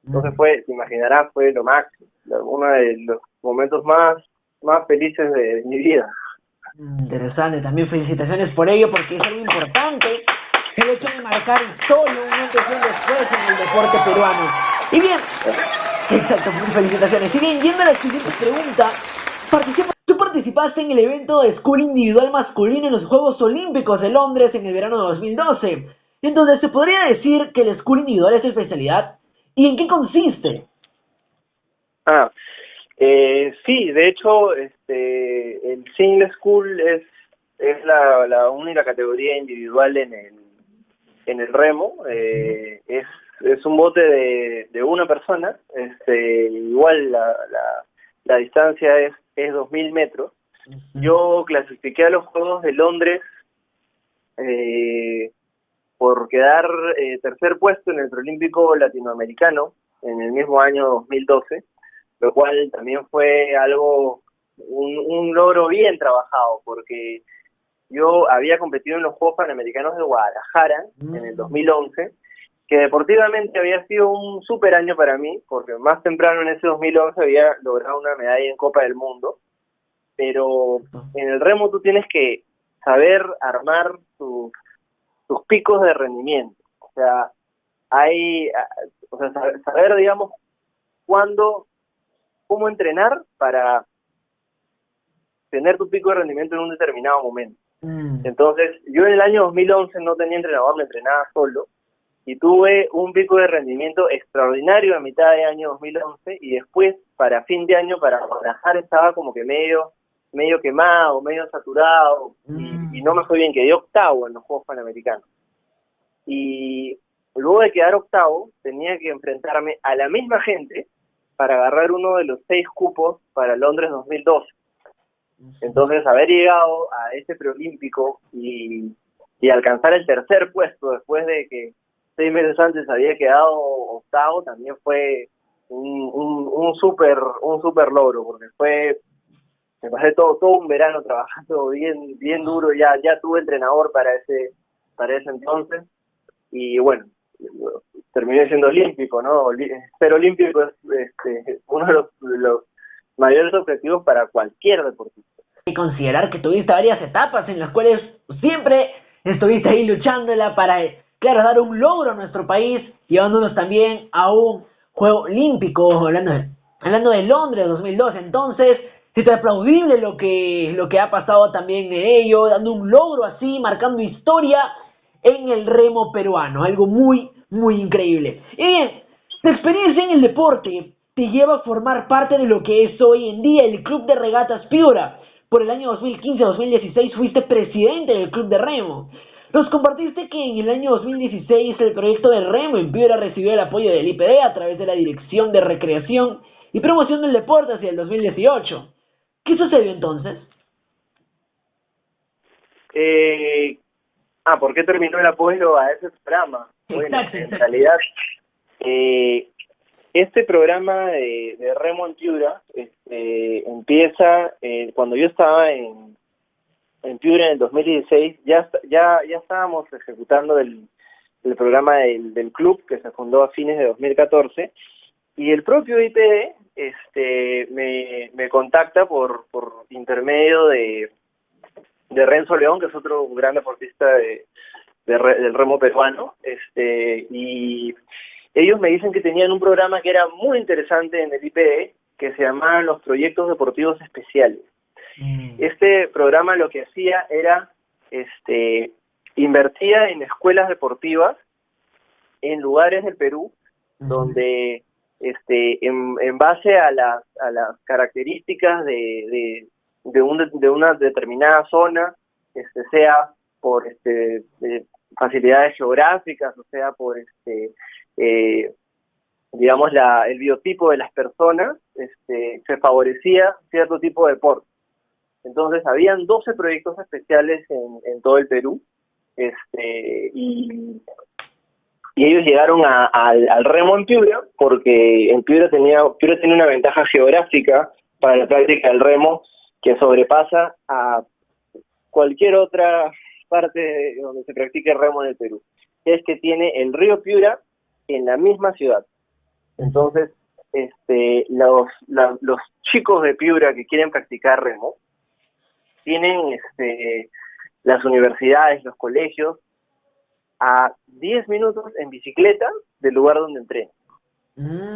Entonces te imaginarás, fue lo máximo, uno de los momentos más felices de mi vida. Interesante, también felicitaciones por ello, porque es algo importante el hecho de marcar solo un antes y un después en el deporte peruano. Y bien, exacto, felicitaciones. Y bien, yendo a la siguiente pregunta, tú participaste en el evento de School individual masculino en los Juegos Olímpicos de Londres en el verano de 2012. Entonces, ¿se podría decir que el School individual es tu especialidad? ¿Y en qué consiste? Sí, de hecho, el Single School es la única categoría individual en el remo. Es un bote de una persona. Igual la distancia es 2000 metros. Yo clasifiqué a los Juegos de Londres por quedar tercer puesto en el preolímpico latinoamericano en el mismo año 2012, lo cual también fue un logro bien trabajado, porque yo había competido en los Juegos Panamericanos de Guadalajara en el 2011, que deportivamente había sido un súper año para mí, porque más temprano en ese 2011 había logrado una medalla en Copa del Mundo, pero en el remo tú tienes que saber armar tus picos de rendimiento, o sea, saber, digamos, cómo entrenar para tener tu pico de rendimiento en un determinado momento. Entonces, yo en el año 2011 no tenía entrenador, me entrenaba solo, y tuve un pico de rendimiento extraordinario a mitad de año 2011, y después, para fin de año, para Guadalajara, estaba como que medio quemado, medio saturado, y no me fue bien, quedé octavo en los Juegos Panamericanos. Y luego de quedar octavo, tenía que enfrentarme a la misma gente para agarrar uno de los 6 cupos para Londres 2012. Entonces, haber llegado a ese preolímpico y alcanzar el tercer puesto después de que 6 meses antes había quedado octavo, también fue un super logro, porque me pasé todo un verano trabajando bien duro. Ya tuve entrenador para ese entonces, y bueno, terminé siendo olímpico, ¿no? Ser olímpico es uno de los mayores objetivos para cualquier deportista. Hay que considerar que tuviste varias etapas en las cuales siempre estuviste ahí luchándola para claro, dar un logro a nuestro país, llevándonos también a un Juego Olímpico, hablando de Londres 2012. Entonces, es aplaudible lo que ha pasado también en ello, dando un logro así, marcando historia en el remo peruano, algo muy, muy increíble. Y bien, tu experiencia en el deporte te lleva a formar parte de lo que es hoy en día el Club de Regatas Piura. Por el año 2015-2016 fuiste presidente del Club de Remo. Nos compartiste que en el año 2016 el proyecto de Remo en Piura recibió el apoyo del IPD a través de la Dirección de Recreación y Promoción del Deporte hacia el 2018. ¿Qué sucedió entonces? ¿Por qué terminó el apoyo a ese programa? Bueno, en realidad, este programa de Remo en Piura empieza cuando yo estaba en Piura en el 2016. Ya estábamos ejecutando el programa del club, que se fundó a fines de 2014, y el propio IPD me contacta por intermedio de Renzo León, que es otro gran deportista del remo peruano, y ellos me dicen que tenían un programa que era muy interesante en el IPD, que se llamaban los proyectos deportivos especiales. Este programa lo que hacía era invertía en escuelas deportivas en lugares del Perú donde en base a las características de una determinada zona, sea por facilidades geográficas, o sea por digamos el biotipo de las personas, se favorecía cierto tipo de deporte. Entonces habían 12 proyectos especiales en todo el Perú, y ellos llegaron al remo en Piura, porque en Piura tenía una ventaja geográfica para la práctica del remo que sobrepasa a cualquier otra parte donde se practique remo en el Perú. Es que tiene el río Piura en la misma ciudad. Entonces, los chicos de Piura que quieren practicar remo tienen las universidades, los colegios, a 10 minutos en bicicleta del lugar donde entrenan,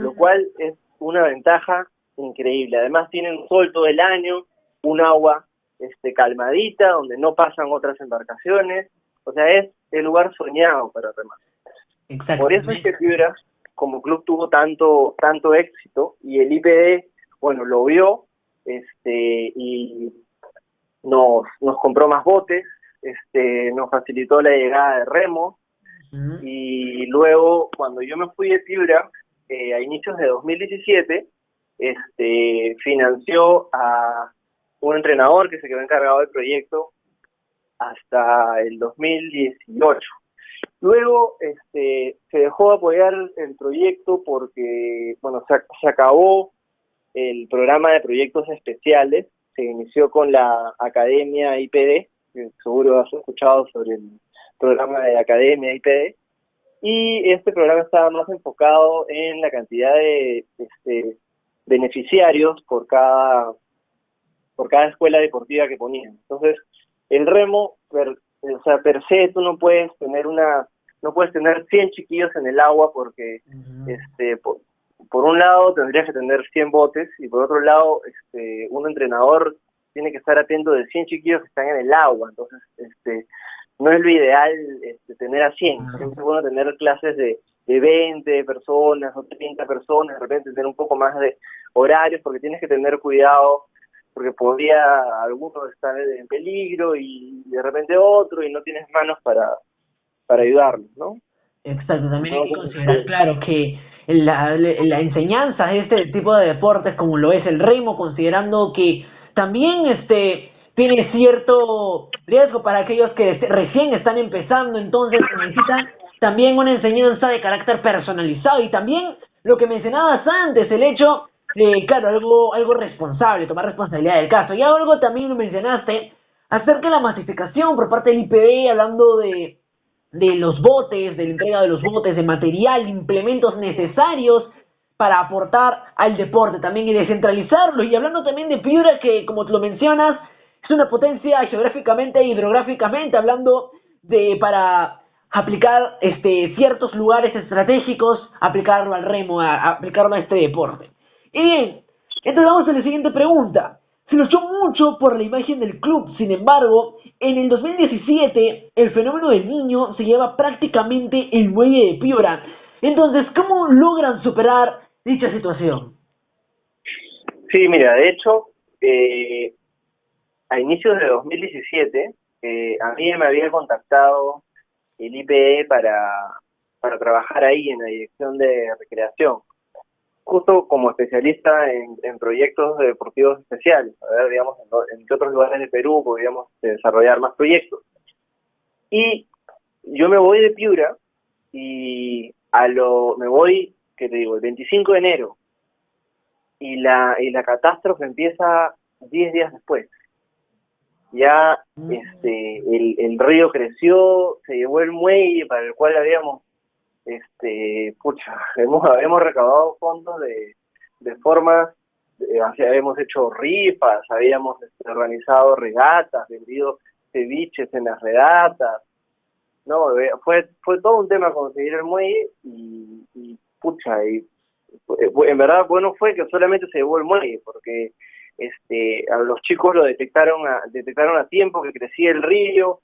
lo cual es una ventaja increíble. Además tienen sol todo el año, un agua calmadita, donde no pasan otras embarcaciones, o sea, es el lugar soñado para remar. Por eso es que Piura como club tuvo tanto éxito, y el IPD, bueno, lo vio, y nos compró más botes, nos facilitó la llegada de remo, y luego cuando yo me fui de Piura, a inicios de 2017, financió a un entrenador que se quedó encargado del proyecto hasta el 2018. Luego se dejó de apoyar el proyecto porque, bueno, se acabó el programa de proyectos especiales. Se inició con la Academia IPD, que seguro has escuchado sobre el programa de Academia IPD, y este programa estaba más enfocado en la cantidad de beneficiarios por cada escuela deportiva que ponían. Entonces, el remo, per se, tú no puedes tener 100 chiquillos en el agua porque por un lado tendrías que tener 100 botes, y por otro lado un entrenador tiene que estar atento de 100 chiquillos que están en el agua. Entonces no es lo ideal tener a 100. Siempre es bueno tener clases de 20 personas o 30 personas, de repente tener un poco más de horarios, porque tienes que tener cuidado, porque podría alguno estar en peligro y de repente otro, y no tienes manos para ayudarlos, ¿no? Exacto, también hay que considerar, claro, que la enseñanza de este tipo de deportes como lo es el remo, considerando que también tiene cierto riesgo para aquellos que recién están empezando, entonces necesitan también una enseñanza de carácter personalizado, y también lo que mencionabas antes, el hecho de, claro, algo responsable, tomar responsabilidad del caso. Y algo también lo mencionaste acerca de la masificación por parte del IPD, hablando de los botes, de la entrega de los botes, de material, implementos necesarios para aportar al deporte también y descentralizarlo. Y hablando también de Piura, que como tú lo mencionas, es una potencia geográficamente e hidrográficamente, hablando de para aplicar ciertos lugares estratégicos, aplicarlo al remo, aplicarlo a este deporte. Y bien, entonces vamos a la siguiente pregunta. Se luchó mucho por la imagen del club, sin embargo, en el 2017 el fenómeno del Niño se lleva prácticamente el muelle de Piura. Entonces, ¿cómo logran superar dicha situación? Sí, mira, de hecho, a inicios de 2017, a mí me había contactado el IPE para trabajar ahí en la dirección de recreación, justo como especialista en proyectos deportivos especiales, a ver, digamos, en qué otros lugares de Perú podríamos desarrollar más proyectos. Y yo me voy de Piura y me voy, ¿qué te digo?, el 25 de enero, y la catástrofe empieza 10 días después. Ya el río creció, se llevó el muelle para el cual habíamos habíamos recaudado fondos de formas, habíamos hecho rifas, habíamos organizado regatas, vendido ceviches en las regatas, no, fue todo un tema conseguir el muelle y en verdad bueno fue que solamente se llevó el muelle, porque a los chicos lo detectaron a tiempo que crecía el río,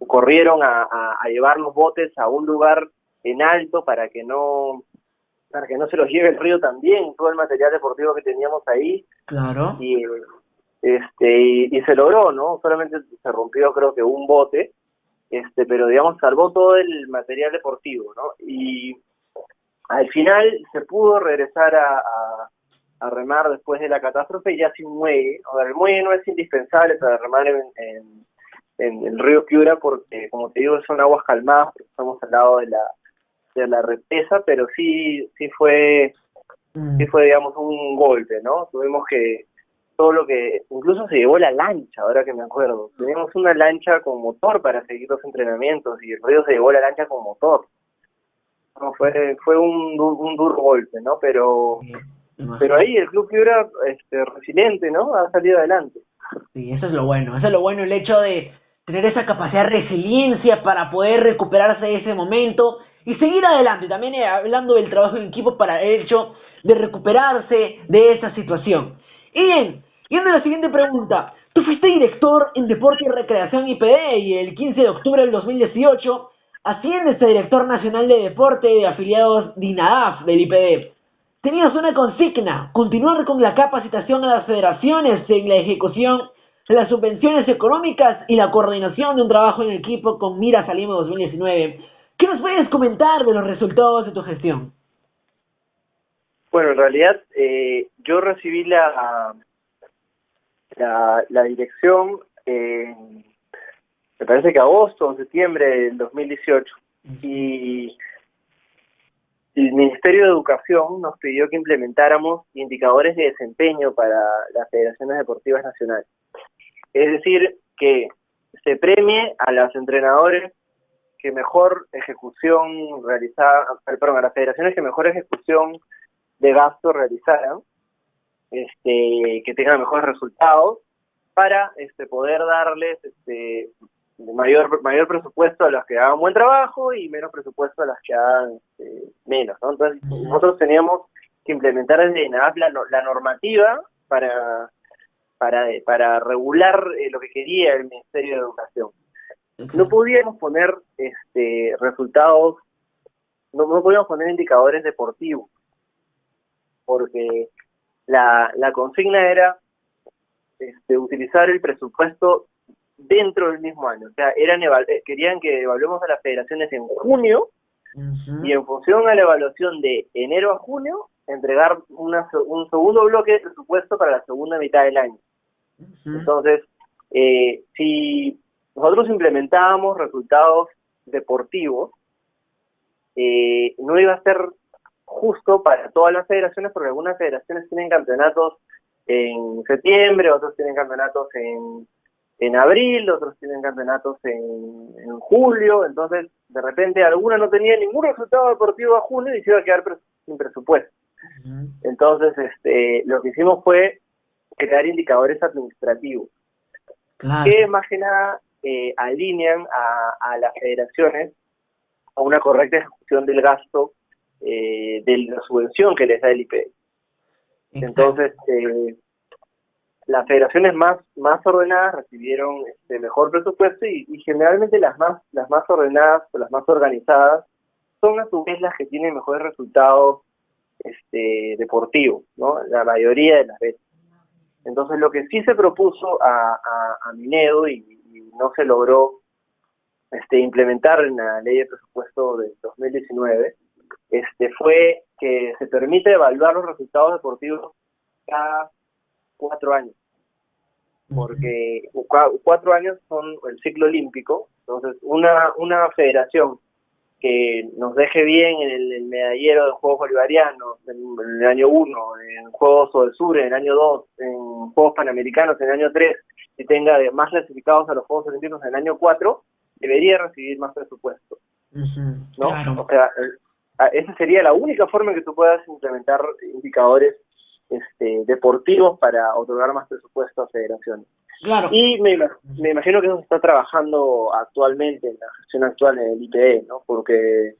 corrieron a llevar los botes a un lugar en alto para que no se los lleve el río también, todo el material deportivo que teníamos ahí. Claro. Y se logró, ¿no? Solamente se rompió creo que un bote, pero digamos salvó todo el material deportivo, ¿no? Y al final se pudo regresar a remar después de la catástrofe ya sin muelle. O sea, el muelle no es indispensable para remar en el río Piura porque, como te digo, son aguas calmadas, porque estamos al lado de la represa, pero sí fue digamos un golpe, ¿no? Tuvimos que incluso se llevó la lancha, ahora que me acuerdo. Teníamos una lancha con motor para seguir los entrenamientos y el río se llevó la lancha con motor. No, fue un duro golpe, ¿no? Pero ahí el Club Piura resiliente, ¿no? Ha salido adelante. Sí, eso es lo bueno, el hecho de tener esa capacidad de resiliencia para poder recuperarse de ese momento y seguir adelante. También hablando del trabajo en equipo para el hecho de recuperarse de esa situación. Y bien, yendo a la siguiente pregunta. Tú fuiste director en Deporte y Recreación IPD y el 15 de octubre del 2018 asciendes a director nacional de deporte de afiliados de INADAF del IPD. Tenías una consigna: continuar con la capacitación a las federaciones en la ejecución de las subvenciones económicas y la coordinación de un trabajo en equipo con miras al Lima 2019. ¿Qué nos puedes comentar de los resultados de tu gestión? Bueno, en realidad yo recibí la dirección me parece que agosto o septiembre del 2018, y el Ministerio de Educación nos pidió que implementáramos indicadores de desempeño para las federaciones deportivas nacionales. Es decir, que se premie a los entrenadores que mejor ejecución realizaban, perdón, a las federaciones que mejor ejecución de gasto realizaran, que tengan mejores resultados, para poder darles mayor presupuesto a los que hagan buen trabajo y menos presupuesto a los que hagan menos, ¿no? Entonces nosotros teníamos que implementar desde INADAF la normativa para regular lo que quería el Ministerio de Educación. No podíamos poner resultados, no podíamos poner indicadores deportivos, porque la consigna era utilizar el presupuesto dentro del mismo año. O sea, querían que evaluemos a las federaciones en junio y en función a la evaluación de enero a junio entregar un segundo bloque de presupuesto para la segunda mitad del año. Entonces, si nosotros implementábamos resultados deportivos, no iba a ser justo para todas las federaciones, porque algunas federaciones tienen campeonatos en septiembre, otros tienen campeonatos en abril, otros tienen campeonatos en julio. Entonces de repente alguna no tenía ningún resultado deportivo a junio y se iba a quedar sin presupuesto. Entonces lo que hicimos fue crear indicadores administrativos, que más que nada alinean a las federaciones a una correcta ejecución del gasto de la subvención que les da el IPD. Entonces, las federaciones más ordenadas recibieron mejor presupuesto y generalmente las más ordenadas o las más organizadas son a su vez las que tienen mejores resultados deportivos, ¿no? La mayoría de las veces. Entonces, lo que sí se propuso a Minedo y no se logró implementar en la ley de presupuesto del 2019 fue que se permite evaluar los resultados deportivos cada 4 años, porque 4 años son el ciclo olímpico. Entonces una federación que nos deje bien en el medallero de Juegos Bolivarianos en el año 1, en Juegos del Sur en el año 2, en Juegos Panamericanos en el año 3, y tenga más clasificados a los Juegos Olímpicos en el año 4, debería recibir más presupuesto, ¿no? Claro. O sea, esa sería la única forma en que tú puedas implementar indicadores deportivos para otorgar más presupuesto a federaciones. Claro. Y me imagino que eso se está trabajando actualmente, en la gestión actual en el IPD, ¿no? Porque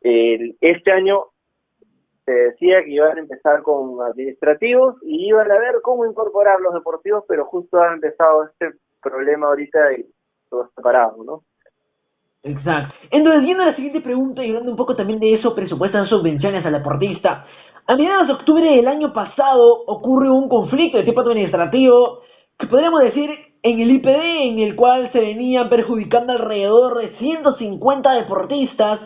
este año se decía que iban a empezar con administrativos y iban a ver cómo incorporar los deportivos, pero justo ha empezado este problema ahorita y todo está parado, ¿no? Exacto. Entonces, yendo a la siguiente pregunta y hablando un poco también de eso, presupuestan subvenciones al deportista. A mediados de octubre del año pasado ocurre un conflicto de tipo administrativo que podríamos decir en el IPD, en el cual se venían perjudicando alrededor de 150 deportistas,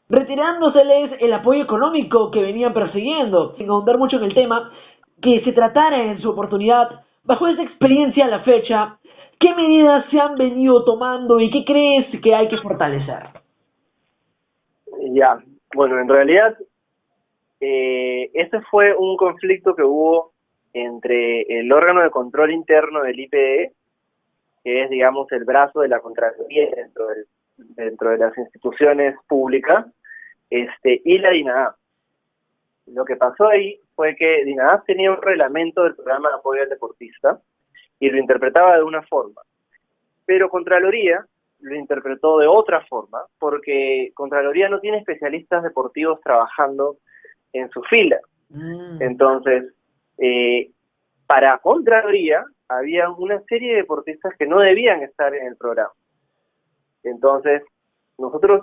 retirándoseles el apoyo económico que venían persiguiendo. Sin ahondar mucho en el tema, que se tratara en su oportunidad, bajo esta experiencia a la fecha, ¿qué medidas se han venido tomando y qué crees que hay que fortalecer? Ya, bueno, en realidad este fue un conflicto que hubo entre el órgano de control interno del IPD, que es, digamos, el brazo de la Contraloría dentro de las instituciones públicas, y la DINADAP. Lo que pasó ahí fue que DINADAP tenía un reglamento del programa de apoyo al deportista y lo interpretaba de una forma, pero Contraloría lo interpretó de otra forma, porque Contraloría no tiene especialistas deportivos trabajando en su fila. Entonces, para Contraloría había una serie de deportistas que no debían estar en el programa. Entonces, nosotros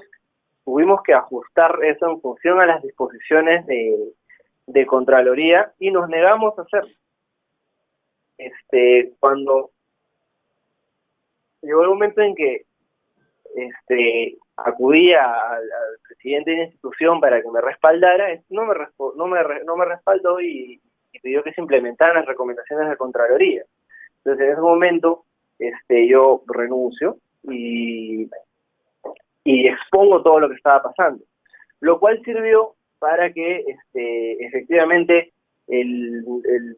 tuvimos que ajustar eso en función a las disposiciones de Contraloría y nos negamos a hacerlo. Cuando llegó el momento en que acudí al presidente de la institución para que me respaldara, no me respaldó y pidió que se implementaran las recomendaciones de Contraloría. Entonces, en ese momento, yo renuncio y expongo todo lo que estaba pasando, lo cual sirvió para que efectivamente el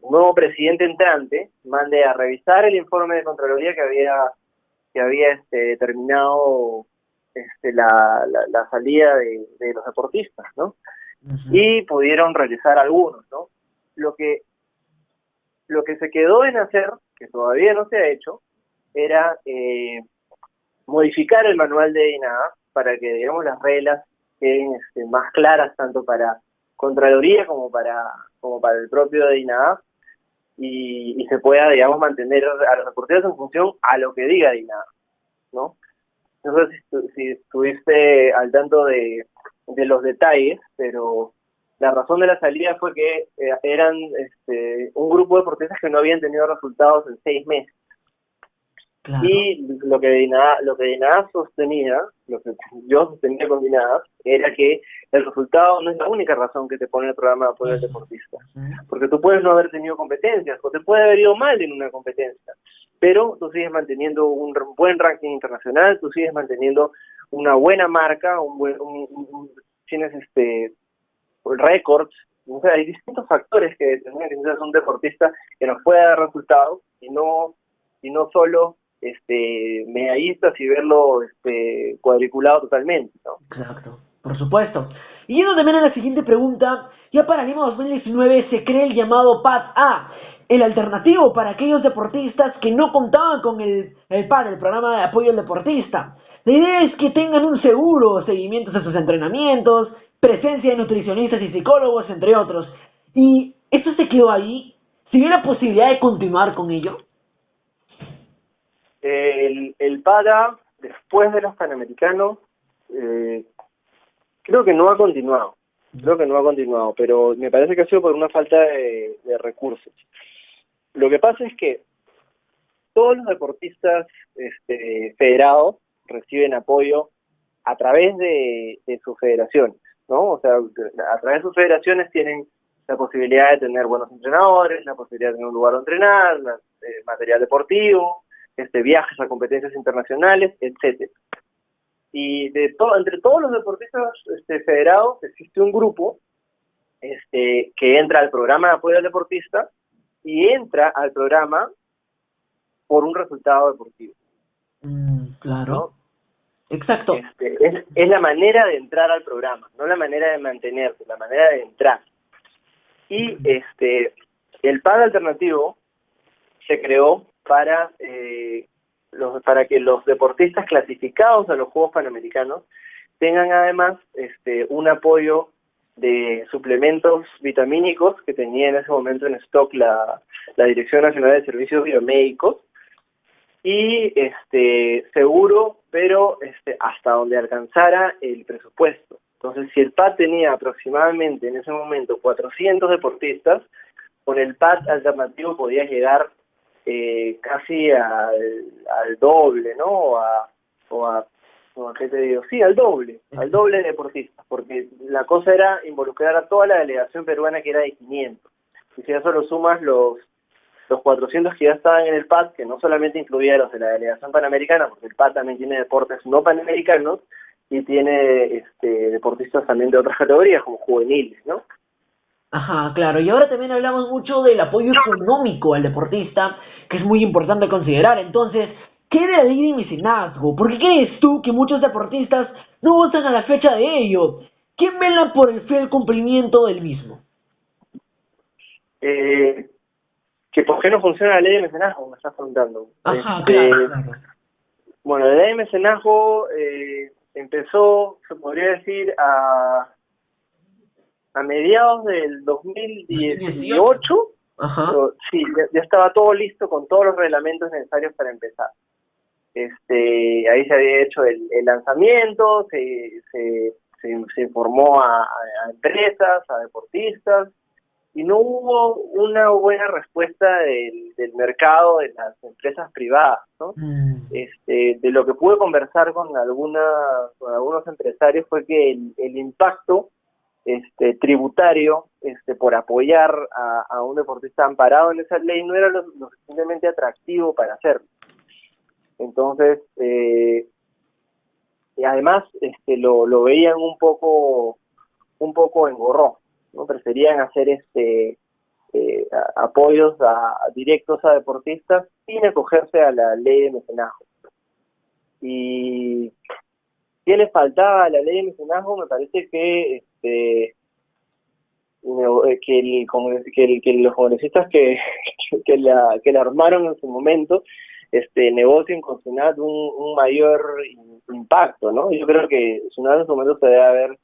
nuevo presidente entrante mande a revisar el informe de Contraloría que había determinado la salida de los deportistas, ¿no? Y pudieron realizar algunos, ¿no? Lo que se quedó en hacer, que todavía no se ha hecho, era modificar el manual de DINADAP para que, digamos, las reglas queden más claras tanto para Contraloría como para el propio DINADAP y se pueda, digamos, mantener a los deportistas en función a lo que diga DINADAP, ¿no? No sé si estuviste al tanto de los detalles, pero la razón de la salida fue que eran un grupo de deportistas que no habían tenido resultados en 6 meses. Claro. Y lo que DINADAP sostenía, lo que yo sostenía con DINADAP, era que el resultado no es la única razón que te pone el programa de apoyo al deportista. Porque tú puedes no haber tenido competencias, o te puede haber ido mal en una competencia, pero tú sigues manteniendo un buen ranking internacional, tú sigues manteniendo una buena marca, tienes récords. O sea, hay distintos factores que determinan que seas un deportista que nos puede dar resultados y no solo medallistas y verlo cuadriculado totalmente, ¿no? Exacto, por supuesto. Y yendo también a la siguiente pregunta, ya para Lima 2019 se crea el llamado PAD A, el alternativo para aquellos deportistas que no contaban con el PAD, el programa de apoyo al deportista. La idea es que tengan un seguro, seguimientos de sus entrenamientos, presencia de nutricionistas y psicólogos, entre otros. Y eso se quedó ahí. ¿Se vio la posibilidad de continuar con ello? El PADA, después de los Panamericanos, creo que no ha continuado. Pero me parece que ha sido por una falta de recursos. Lo que pasa es que todos los deportistas federados reciben apoyo a través de sus federaciones, ¿no? O sea, a través de sus federaciones tienen la posibilidad de tener buenos entrenadores, la posibilidad de tener un lugar donde entrenar, material deportivo, viajes a competencias internacionales, etcétera. Y entre todos los deportistas federados existe un grupo que entra al programa de apoyo al deportista y entra al programa por un resultado deportivo. Claro. ¿No? Exacto. Es la manera de entrar al programa, no la manera de mantenerse, la manera de entrar. Y el PAD alternativo se creó para que los deportistas clasificados a los Juegos Panamericanos tengan además un apoyo de suplementos vitamínicos que tenía en ese momento en stock la Dirección Nacional de Servicios Biomédicos, y seguro, pero hasta donde alcanzara el presupuesto. Entonces, si el PAD tenía aproximadamente en ese momento 400 deportistas, con el PAD alternativo podía llegar casi al doble, ¿no? ¿Qué te digo? Sí, al doble de deportistas, porque la cosa era involucrar a toda la delegación peruana, que era de 500. Y si a eso lo sumas los 400 que ya estaban en el PAD, que no solamente incluía a los de la delegación panamericana, porque el PAD también tiene deportes no panamericanos, y tiene deportistas también de otras categorías, como juveniles, ¿no? Ajá, claro. Y ahora también hablamos mucho del apoyo económico al deportista, que es muy importante considerar. Entonces, ¿qué de la ley de mecenazgo? ¿Por qué crees tú que muchos deportistas no gozan a la fecha de ello? ¿Quién vela por el fiel cumplimiento del mismo? Que ¿por qué no funciona la ley de mecenazgo? Me estás preguntando. Ajá, claro. Bueno, la ley de mecenazgo empezó, se podría decir, a mediados del 2018. Ajá. Sí, ya estaba todo listo con todos los reglamentos necesarios para empezar. Ahí se había hecho el lanzamiento, se informó a empresas, a deportistas, y no hubo una buena respuesta del mercado, de las empresas privadas, ¿no? De lo que pude conversar con algunos empresarios fue que el impacto tributario por apoyar a un deportista amparado en esa ley no era lo suficientemente atractivo para hacerlo. Entonces, y además lo veían un poco engorrón, ¿no? Preferían hacer apoyos directos a deportistas sin acogerse a la ley de mecenazgo. Y ¿qué le faltaba a la ley de mecenazgo? Me parece que los congresistas que la armaron en su momento negocien con SUNAT un mayor impacto, ¿no? Yo creo que SUNAT en su momento se debe haber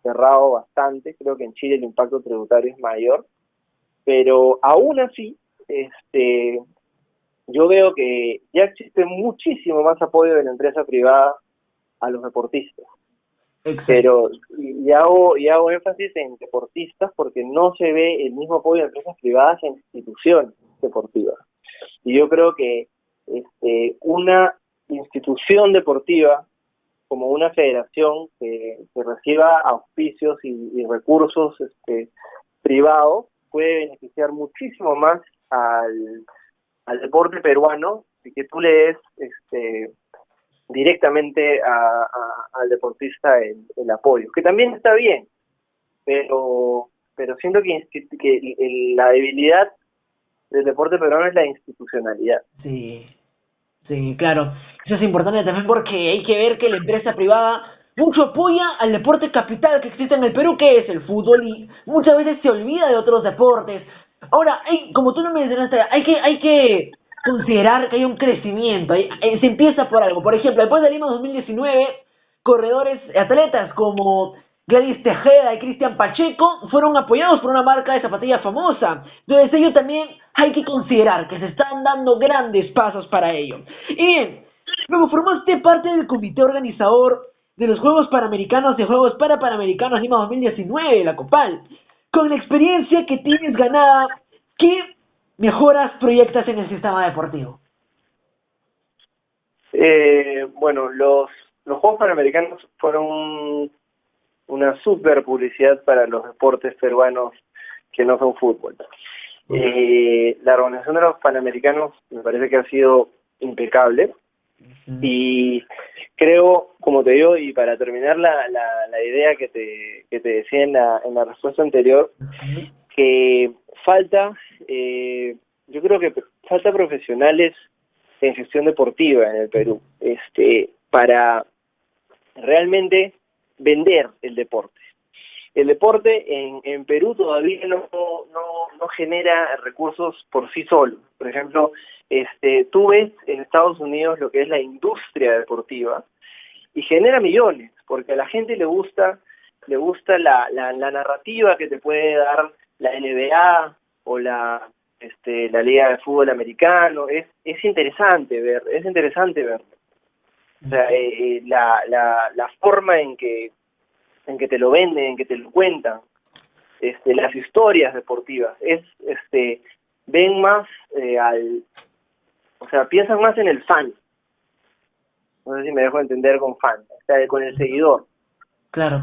cerrado bastante. Creo que en Chile el impacto tributario es mayor, pero aún así yo veo que ya existe muchísimo más apoyo de la empresa privada a los deportistas. Exacto. Pero y hago énfasis en deportistas porque no se ve el mismo apoyo de empresas privadas en instituciones deportivas. Y yo creo que una institución deportiva como una federación que reciba auspicios y recursos privados puede beneficiar muchísimo más al deporte peruano, y que tú le des directamente al deportista el apoyo, que también está bien, pero siento que la debilidad del deporte peruano es la institucionalidad. Sí, claro. Eso es importante también porque hay que ver que la empresa privada mucho apoya al deporte capital que existe en el Perú, que es el fútbol, y muchas veces se olvida de otros deportes. Ahora, como tú lo mencionaste, hay que considerar que hay un crecimiento, se empieza por algo. Por ejemplo, después de Lima 2019, corredores, atletas como Gladys Tejeda y Cristian Pacheco fueron apoyados por una marca de zapatillas famosa. Entonces, ello también hay que considerar que se están dando grandes pasos para ello. Y bien, luego formaste parte del comité organizador de los Juegos Panamericanos y Juegos Panamericanos Lima 2019, la COPAL. Con la experiencia que tienes ganada, ¿qué mejoras proyectas en el sistema deportivo? Bueno, los Juegos Panamericanos fueron una super publicidad para los deportes peruanos que no son fútbol. La organización de los Panamericanos me parece que ha sido impecable y creo, como te digo, y para terminar la idea que te decía en la respuesta anterior, que falta, yo creo que falta profesionales en gestión deportiva en el Perú, para realmente vender el deporte. El deporte en Perú todavía no genera recursos por sí solo. Por ejemplo, tú ves en Estados Unidos lo que es la industria deportiva y genera millones, porque a la gente le gusta la narrativa que te puede dar la NBA o la Liga de Fútbol Americano. Es interesante ver. O sea, la forma en que te lo venden, en que te lo cuentan, las historias deportivas, ven más o sea, piensan más en el fan. No sé si me dejo entender con fan, o sea, con el seguidor. Claro.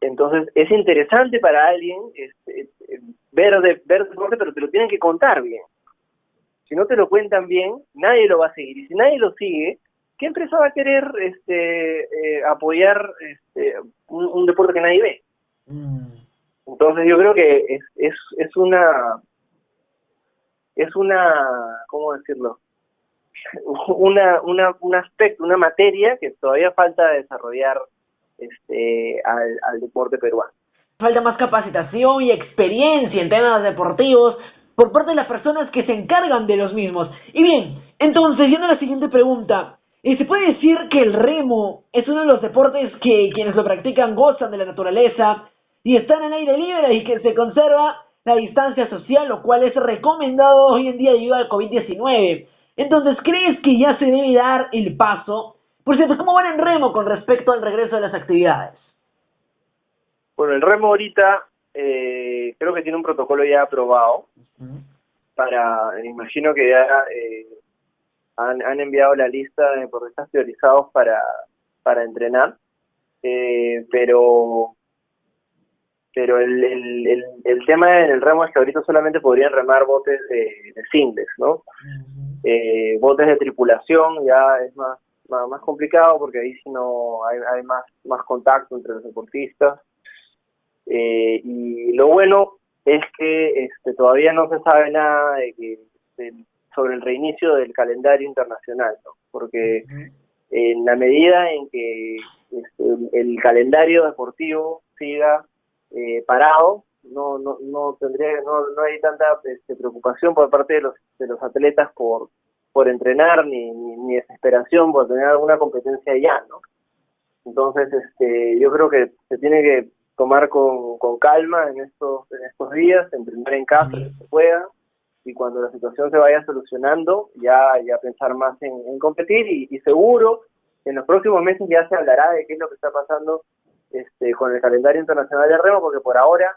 Entonces, es interesante para alguien ver deporte, pero te lo tienen que contar bien. Si no te lo cuentan bien, nadie lo va a seguir. Y si nadie lo sigue, ¿qué empresa va a querer apoyar un deporte que nadie ve? Entonces yo creo que es una ¿cómo decirlo? un aspecto, una materia que todavía falta desarrollar al deporte peruano. Falta más capacitación y experiencia en temas deportivos por parte de las personas que se encargan de los mismos. Y bien, entonces, yendo a la siguiente pregunta, ¿se puede decir que el remo es uno de los deportes que quienes lo practican gozan de la naturaleza y están en aire libre y que se conserva la distancia social, lo cual es recomendado hoy en día debido al COVID-19? Entonces, ¿crees que ya se debe dar el paso? Por cierto, ¿cómo van en remo con respecto al regreso de las actividades? Bueno, el remo ahorita creo que tiene un protocolo ya aprobado imagino que ya han enviado la lista de deportistas priorizados para entrenar, pero el tema en el remo es que ahorita solamente podrían remar botes de singles, ¿no? Botes de tripulación ya es más complicado porque ahí sí no hay más contacto entre los deportistas. Y lo bueno es que todavía no se sabe nada sobre el reinicio del calendario internacional, ¿no? Porque en la medida en que el calendario deportivo siga parado, no hay tanta preocupación por parte de los atletas por entrenar ni desesperación por tener alguna competencia ya, ¿no? Entonces yo creo que se tiene que tomar con calma en estos días, entrenar en casa que se pueda, y cuando la situación se vaya solucionando, ya pensar más en competir, y seguro en los próximos meses ya se hablará de qué es lo que está pasando con el calendario internacional de remo, porque por ahora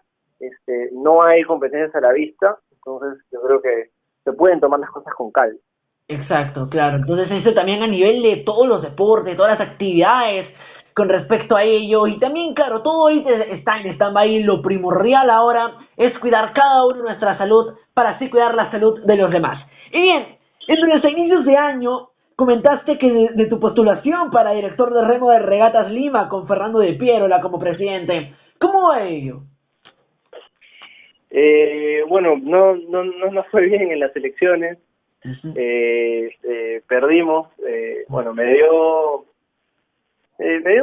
no hay competencias a la vista, entonces yo creo que se pueden tomar las cosas con calma. Exacto, claro. Entonces eso también a nivel de todos los deportes, todas las actividades con respecto a ello. Y también, claro, todo ahí está en stand-by. Lo primordial ahora es cuidar cada uno nuestra salud para así cuidar la salud de los demás. Y bien, entre los inicios de año comentaste que de tu postulación para director de remo de Regatas Lima con Fernando de Pierola como presidente. ¿Cómo va ello? Bueno, no fue bien en las elecciones. Perdimos. Bueno, me dio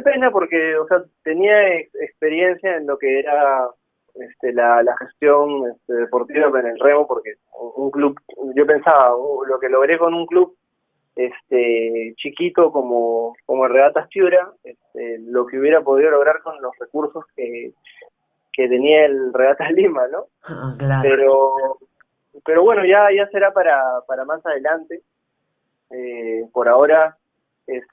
pena porque, o sea, tenía experiencia en lo que era la gestión deportiva en el remo, porque un club, yo pensaba, lo que logré con un club chiquito como el Regatas Piura, lo que hubiera podido lograr con los recursos que tenía el Regatas Lima, ¿no? Claro. Pero bueno, ya será para más adelante. Por ahora,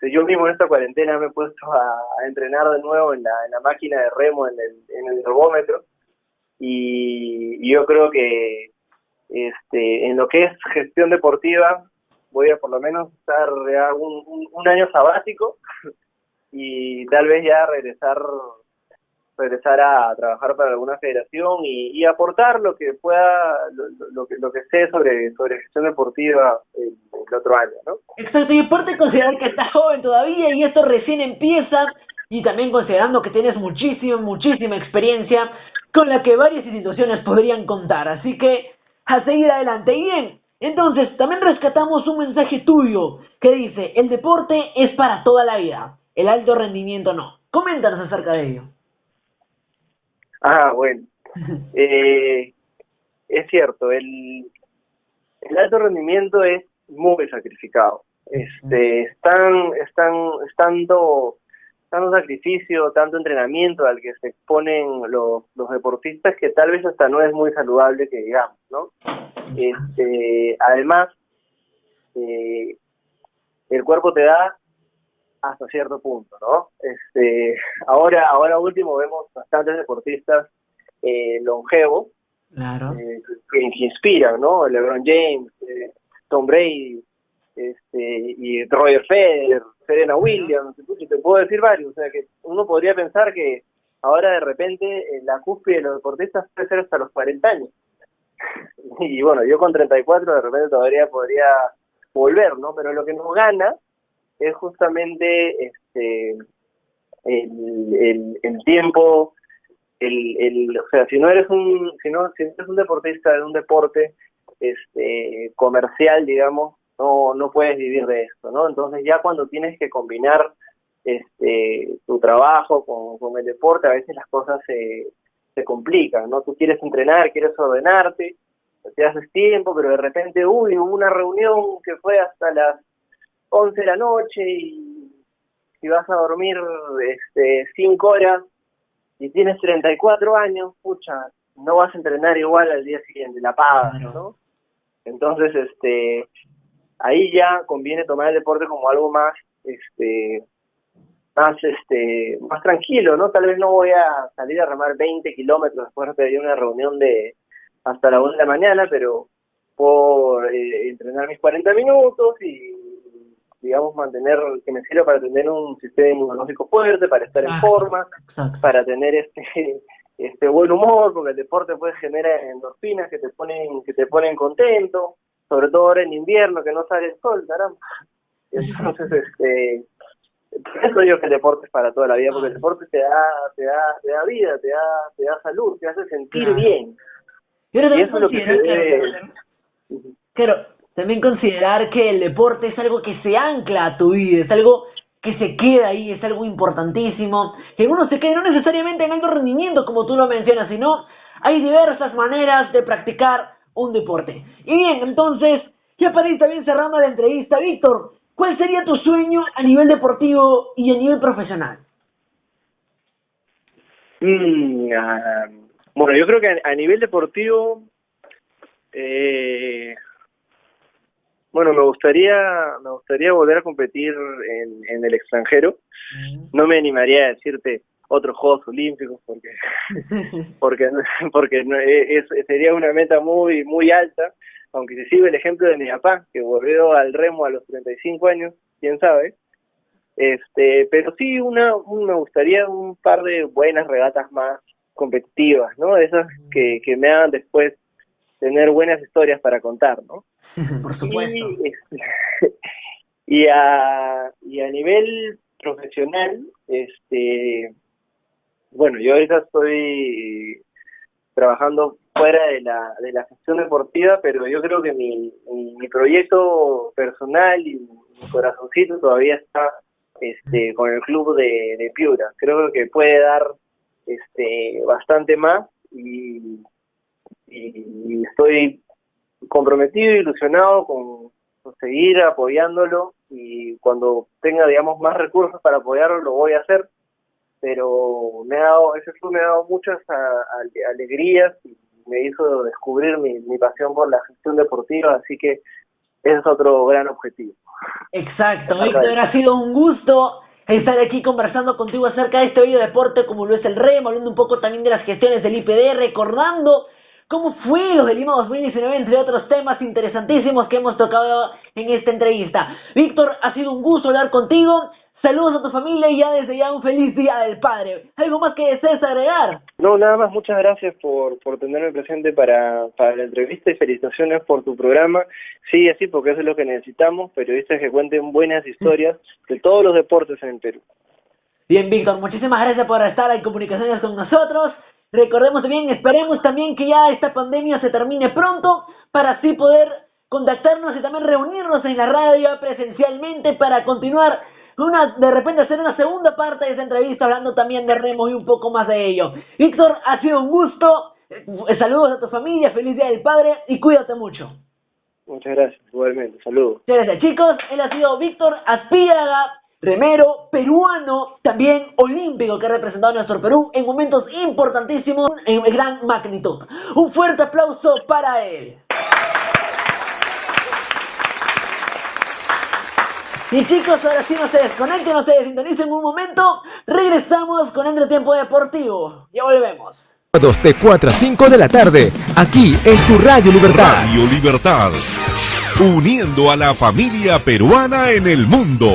yo mismo en esta cuarentena me he puesto a entrenar de nuevo en la máquina de remo, en el ergómetro, y yo creo que en lo que es gestión deportiva voy a por lo menos estar ya un año sabático y tal vez ya regresar a trabajar para alguna federación y aportar lo que pueda, lo que sé sobre gestión deportiva el otro año, ¿no? Exacto, y aparte considerar que estás joven todavía y esto recién empieza, y también considerando que tienes muchísima experiencia con la que varias instituciones podrían contar, así que a seguir adelante. Y bien, entonces también rescatamos un mensaje tuyo que dice: el deporte es para toda la vida, el alto rendimiento no. Coméntanos acerca de ello. Bueno, es cierto, el alto rendimiento es muy sacrificado. Es tanto sacrificio, tanto entrenamiento al que se exponen los deportistas, que tal vez hasta no es muy saludable que digamos, ¿no? Además, el cuerpo te da hasta cierto punto, ¿no? Ahora último vemos bastantes deportistas longevos, Claro. que inspiran, ¿no? LeBron James, Tom Brady, y Roger Federer, Serena Williams, y te puedo decir varios. O sea, que uno podría pensar que ahora de repente la cúspide de los deportistas puede ser hasta los 40 años. Y bueno, yo con 34 de repente todavía podría volver, ¿no? Pero lo que nos gana es justamente el tiempo, o sea, si no eres un deportista de un deporte comercial, digamos, no puedes vivir de esto, ¿no? Entonces ya cuando tienes que combinar tu trabajo con el deporte, a veces las cosas se complican, ¿no? Tú quieres entrenar, quieres ordenarte, te haces tiempo, pero de repente, hubo una reunión que fue hasta las 11 de la noche y vas a dormir 5 horas y tienes 34 años, pucha, no vas a entrenar igual al día siguiente, la pagas, ¿no? Entonces, ahí ya conviene tomar el deporte como algo más, más tranquilo, ¿no? Tal vez no voy a salir a remar 20 kilómetros después de pedir una reunión de hasta la 1 de la mañana, pero puedo entrenar mis 40 minutos y, digamos, mantener, que me sirva para tener un sistema inmunológico fuerte, para estar en forma, para tener buen humor, porque el deporte pues genera endorfinas que te ponen contento, sobre todo ahora en invierno que no sale el sol, caramba. Entonces, por eso digo que el deporte es para toda la vida, porque el deporte te da vida, te da salud, te hace sentir bien. Y eso es lo que se debe... Claro, también considerar que el deporte es algo que se ancla a tu vida, es algo que se queda ahí, es algo importantísimo, que uno se quede no necesariamente en alto rendimiento, como tú lo mencionas, sino hay diversas maneras de practicar un deporte. Y bien, entonces, ya para ir también cerrando la entrevista, Víctor, ¿cuál sería tu sueño a nivel deportivo y a nivel profesional? Bueno, yo creo que a nivel deportivo, bueno, me gustaría volver a competir en el extranjero. No me animaría a decirte otros Juegos Olímpicos porque sería una meta muy muy alta, aunque si sigo el ejemplo de mi papá, que volvió al remo a los 35 años, quién sabe. Pero sí me gustaría un par de buenas regatas más competitivas, ¿no? Esas que me hagan después tener buenas historias para contar, ¿no? Por supuesto. Y a nivel profesional, bueno, yo ahorita estoy trabajando fuera de la gestión deportiva, pero yo creo que mi proyecto personal y mi corazoncito todavía está con el club de Piura. Creo que puede dar bastante más y estoy comprometido e ilusionado con seguir apoyándolo, y cuando tenga, digamos, más recursos para apoyarlo lo voy a hacer, pero ese club me ha dado muchas alegrías y me hizo descubrir mi pasión por la gestión deportiva, así que ese es otro gran objetivo. Exacto, Víctor, ha sido un gusto estar aquí conversando contigo acerca de este bello deporte como lo es el remo, hablando un poco también de las gestiones del IPD, recordando cómo fue los de Lima 2019, entre otros temas interesantísimos que hemos tocado en esta entrevista. Víctor, ha sido un gusto hablar contigo. Saludos a tu familia y ya desde ya un feliz Día del Padre. ¿Algo más que desees agregar? No, nada más, muchas gracias por tenerme presente para la entrevista y felicitaciones por tu programa. Sí, así, porque eso es lo que necesitamos, periodistas que cuenten buenas historias de todos los deportes en el Perú. Bien, Víctor, muchísimas gracias por estar en comunicaciones con nosotros. Recordemos también, esperemos también que ya esta pandemia se termine pronto para así poder contactarnos y también reunirnos en la radio presencialmente para continuar de repente hacer una segunda parte de esta entrevista hablando también de remo y un poco más de ello. Víctor, ha sido un gusto. Saludos a tu familia, feliz Día del Padre y cuídate mucho. Muchas gracias, igualmente, saludos. Muchas gracias, chicos. Él ha sido Víctor Aspíaga, remero peruano, también olímpico, que ha representado a nuestro Perú en momentos importantísimos en gran magnitud. Un fuerte aplauso para él. Y chicos, ahora sí no se desconecten, no se desintonicen un momento. Regresamos con Entretiempo Deportivo. Ya volvemos. De 4 a 5 de la tarde, aquí en tu Radio Libertad. Radio Libertad, uniendo a la familia peruana en el mundo.